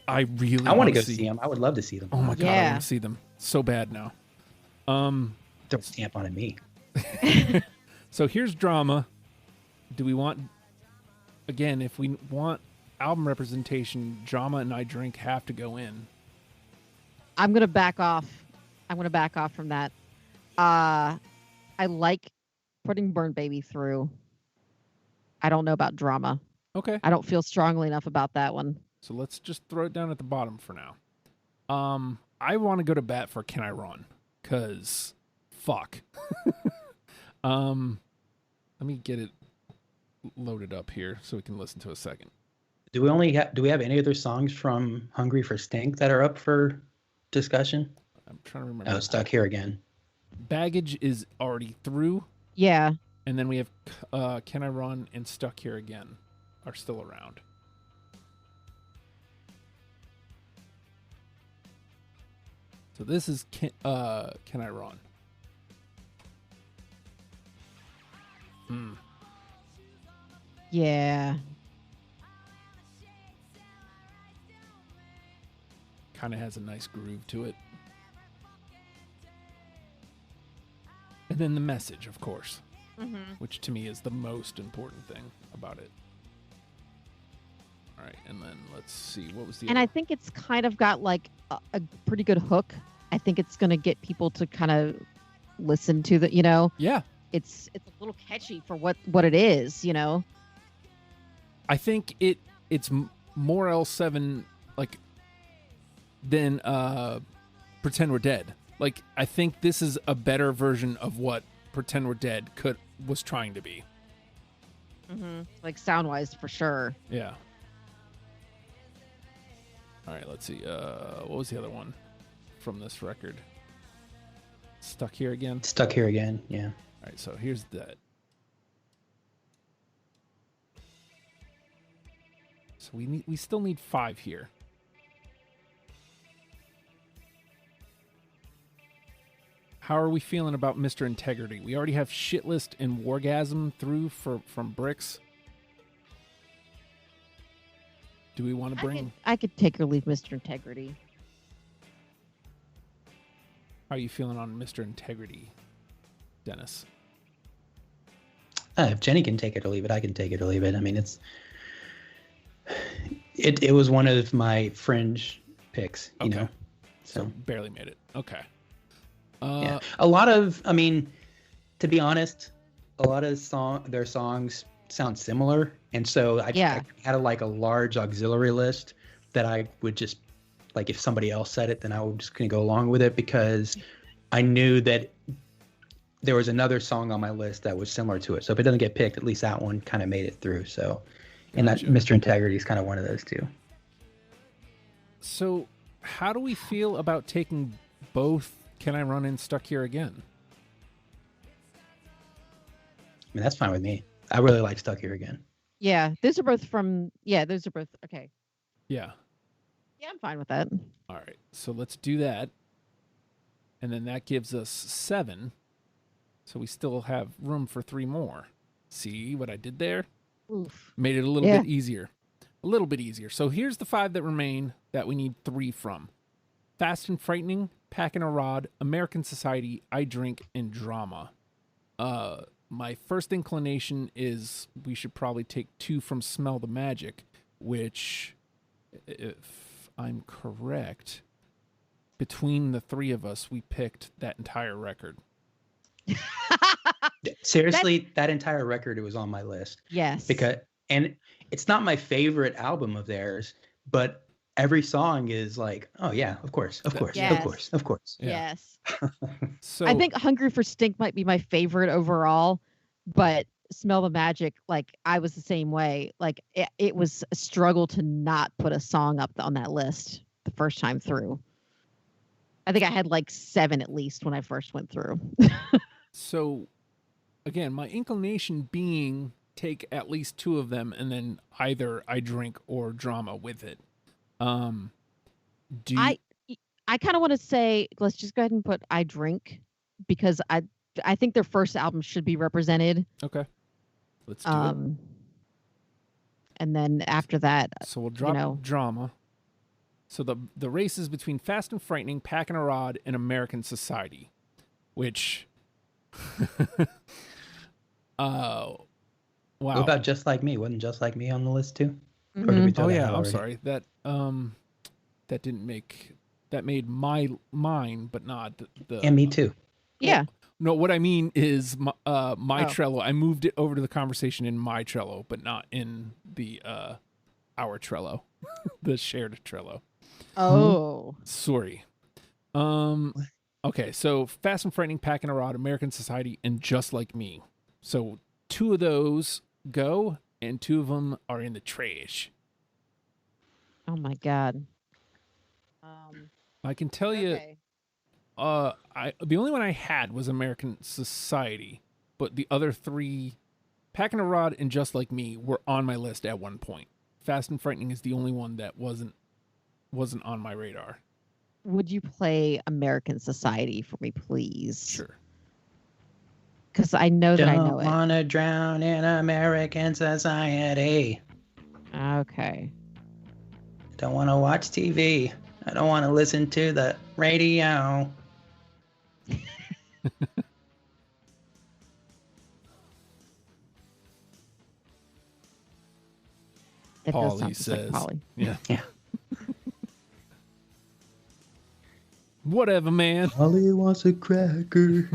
I want to go see them. I would love to see them. Oh my God, I Yeah. want to see them so bad now. Throw a stamp on it, me. So here's Drama. Do we want, again, if we want album representation, Drama and I Drink have to go in. I'm going to back off. From that. I like putting Burn Baby through. I don't know about Drama. Okay. I don't feel strongly enough about that one. So let's just throw it down at the bottom for now. I want to go to bat for Can I Run? Because fuck. Let me get it loaded up here so we can listen to a second. Do we have any other songs from Hungry for Stink that are up for discussion? I'm trying to remember. Oh, Stuck Here Again. Baggage is already through. Yeah. And then we have Can I Run and Stuck Here Again are still around. So this is Can I Run? Yeah. Kind of has a nice groove to it. And then the message, of course, which to me is the most important thing about it. All right, and then let's see, what was the And other? I think it's kind of got like a pretty good hook. I think it's going to get people to kind of listen to the, Yeah, it's a little catchy for what it is, I think it's more L7 like than Pretend We're Dead. Like, I think this is a better version of what Pretend We're Dead was trying to be. Like sound wise for sure. Yeah. All right, let's see. What was the other one from this record? Stuck Here Again? Stuck Here Again, yeah. All right, so here's that. So we still need 5 here. How are we feeling about Mr. Integrity? We already have Shitlist and Wargasm through from Bricks. Do we want to bring... I could take or leave Mr. Integrity. How are you feeling on Mr. Integrity, Dennis? If Jenny can take it or leave it, I can take it or leave it. I mean, it was one of my fringe picks, you know. So barely made it. Okay. Yeah. A lot of, I mean, to be honest, a lot of their songs sound similar, and so I had a large auxiliary list that I would just, like, if somebody else said it, then I was just gonna go along with it, because I knew that there was another song on my list that was similar to it. So if it doesn't get picked, at least that one kind of made it through. So, and that Mr. Integrity is kind of one of those two. So how do we feel about taking both Can I Run In, Stuck Here Again? I mean, that's fine with me. I really like Stuck Here Again. Yeah, those are both okay. Yeah. Yeah, I'm fine with that. All right. So let's do that. And then that gives us 7. So we still have room for 3 more. See what I did there? Oof. Made it a little bit easier. A little bit easier. So here's the 5 that remain that we need 3 from. Fast and Frightening, Packing a Rod, American Society, I Drink, and Drama. My first inclination is we should probably take 2 from Smell the Magic, which, if I'm correct, between the 3 of us, we picked that entire record. Seriously, that entire record, it was on my list. Yes. And it's not my favorite album of theirs, but every song is like, oh yeah, of course. Yes. Yeah. Yes. So I think Hungry for Stink might be my favorite overall, but Smell the Magic, like, I was the same way. Like, it was a struggle to not put a song up on that list the first time through. I think I had like 7 at least when I first went through. So, again, my inclination being take at least 2 of them and then either I Drink or Drama with it. I kind of want to say, let's just go ahead and put I Drink, because I think their first album should be represented. Okay. Let's do it. And then after that, So we'll drop Drama. So the race is between Fast and Frightening, Packing a Rod, and American Society, which... wow. What about Just Like Me? Wasn't Just Like Me on the list too? Mm-hmm. Or did we throw that yeah, out I'm already? sorry. That didn't make... That made mine, but not the... And me too. Yeah. No, what I mean is my Trello. I moved it over to the conversation in my Trello, but not in the our Trello, the shared Trello. Oh. Sorry. Okay, so Fast and Frightening, Packing a Rod, American Society, and Just Like Me. So 2 of those go, and 2 of them are in the trash. Oh my God. I can tell you, Okay. the only one I had was American Society, but the other 3, Packing a Rod and Just Like Me, were on my list at one point. Fast and Frightening is the only one that wasn't on my radar. Would you play American Society for me, please? Sure. Because I know that I know Don't it. wanna drown in American society. Okay. Don't wanna watch TV. I don't want to listen to the radio. It does Paulie sound just says. like Polly. Yeah. Yeah. Whatever, man. Ollie wants a cracker.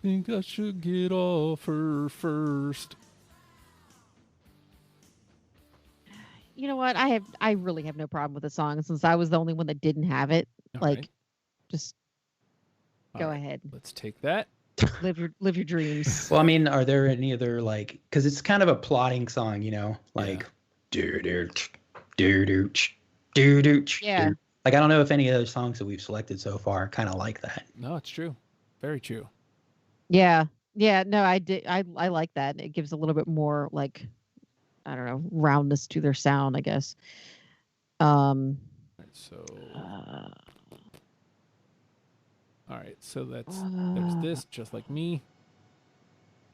Think I should get off her first. You know what? I really have no problem with the song since I was the only one that didn't have it. All Like, right. just All go right. ahead, Let's take that. live your dreams. Well, I mean, are there any other like? Because it's kind of a plotting song, you know, like do do do do do do. Yeah. Like I don't know if any other songs that we've selected so far kind of like that. No, it's true. Very true. Yeah, yeah. No, I did. I like that. It gives a little bit more like, I don't know, roundness to their sound, I guess. All right, so all right, so there's this, Just Like Me.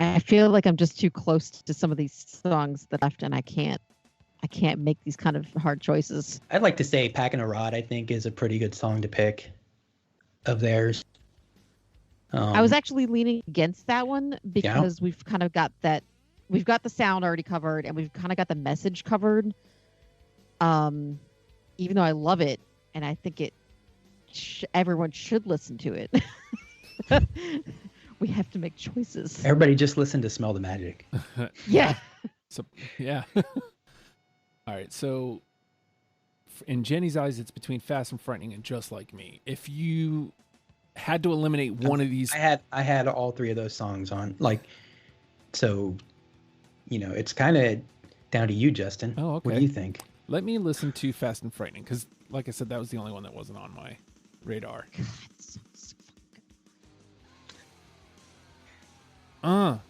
I feel like I'm just too close to some of these songs that left, and I can't make these kind of hard choices. I'd like to say "Packing a Rod." I think is a pretty good song to pick of theirs. I was actually leaning against that one because we've kind of got that. We've got the sound already covered, and we've kind of got the message covered. Even though I love it, and I think everyone should listen to it. We have to make choices. Everybody just listen to "Smell the Magic." Yeah. So yeah. All right, so in Jenny's eyes, it's between Fast and Frightening and Just Like Me. If you had to eliminate one of these, I had all three of those songs on. Like, so, you know, it's kind of down to you, Justin. Oh, okay. What do you think? let me listen to Fast and Frightening because, like I said, that was the only one that wasn't on my radar. God, it's so fucking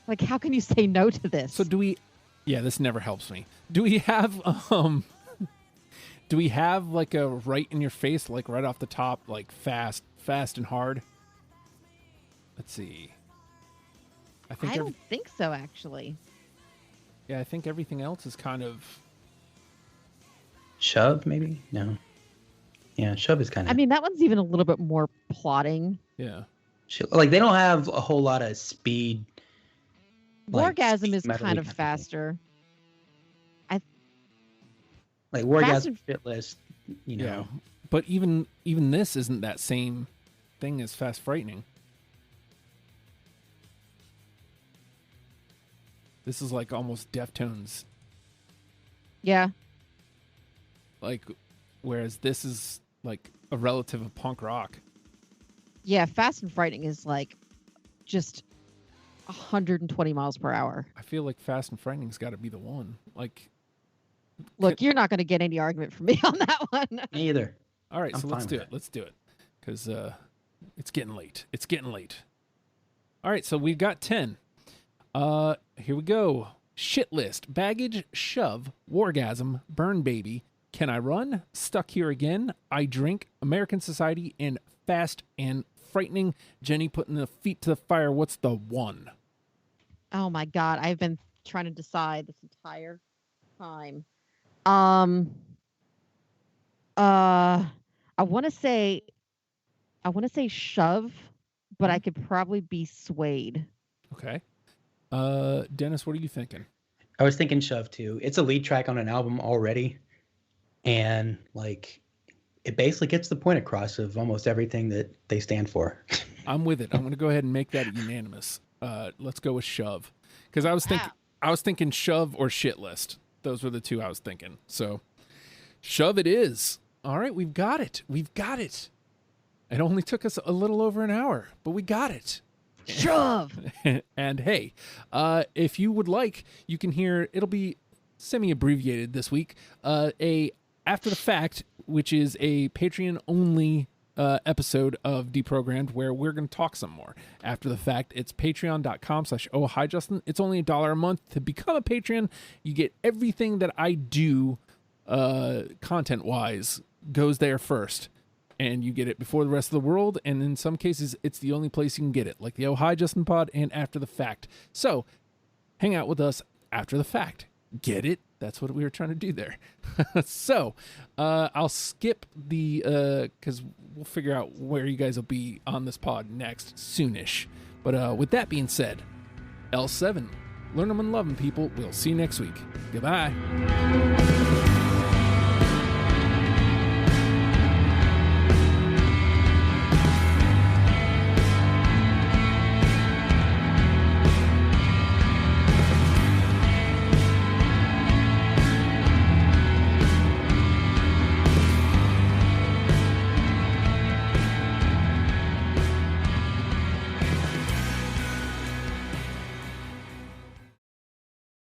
Like, how can you say no to this? So do we? Yeah, this never helps me. Do we have do we have like a right in your face, like right off the top, like fast and hard? Let's see. I don't think so, actually. Yeah, I think everything else is kind of. Shove, maybe? No. Yeah, Shove is kind of. I mean, that one's even a little bit more plotting. Yeah. Like, they don't have a whole lot of speed. Like, Orgasm is metal-y kind of kind of thing. faster. Like, Fast Wargasm and- shit list, you know. Yeah. But even this isn't that same thing as Fast Frightening. This is like almost Deftones. Yeah. Like, whereas this is like a relative of punk rock. Yeah, Fast and Frightening is like just 120 miles per hour. I feel like Fast and Frightening's got to be the one. Like, Look, you're not going to get any argument from me on that one. Me either. all right, I'm so fine let's with do that. it. Let's do it. Because it's getting late. It's getting late. All right, so we've got 10. Here we go. Shit list. Baggage, Shove, Wargasm, Burn Baby, Can I Run, Stuck Here Again, I Drink, American Society, and Fast and Frightening. Jenny putting the feet to the fire. What's the one? Oh my God, I've been trying to decide this entire time. I want to say Shove, but I could probably be swayed. Okay. Dennis, what are you thinking? I was thinking Shove too. It's a lead track on an album already. And like it basically gets the point across of almost everything that they stand for. I'm with it. I'm going to go ahead and make that unanimous. Let's go with Shove. Because I was thinking Shove or Shit List. Those were the two I was thinking. So Shove it is. All right, we've got it. We've got it. It only took us a little over an hour, but we got it. Shove. And hey, if you would like, you can hear, it'll be semi-abbreviated this week, a After the Fact, which is a Patreon-only episode of Deprogrammed where we're going to talk some more. After the Fact, it's patreon.com/oh hi Justin. It's only $1 a month. To become a Patreon, you get everything that I do content-wise goes there first. And you get it before the rest of the world, and in some cases, it's the only place you can get it, like the Oh Hi Justin Pod and After the Fact. So, hang out with us after the fact. Get it That's what we were trying to do there. So I'll skip the because we'll figure out where you guys will be on this pod next soonish. But with that being said, L7, learn them and love them, people. We'll see you next week. Goodbye.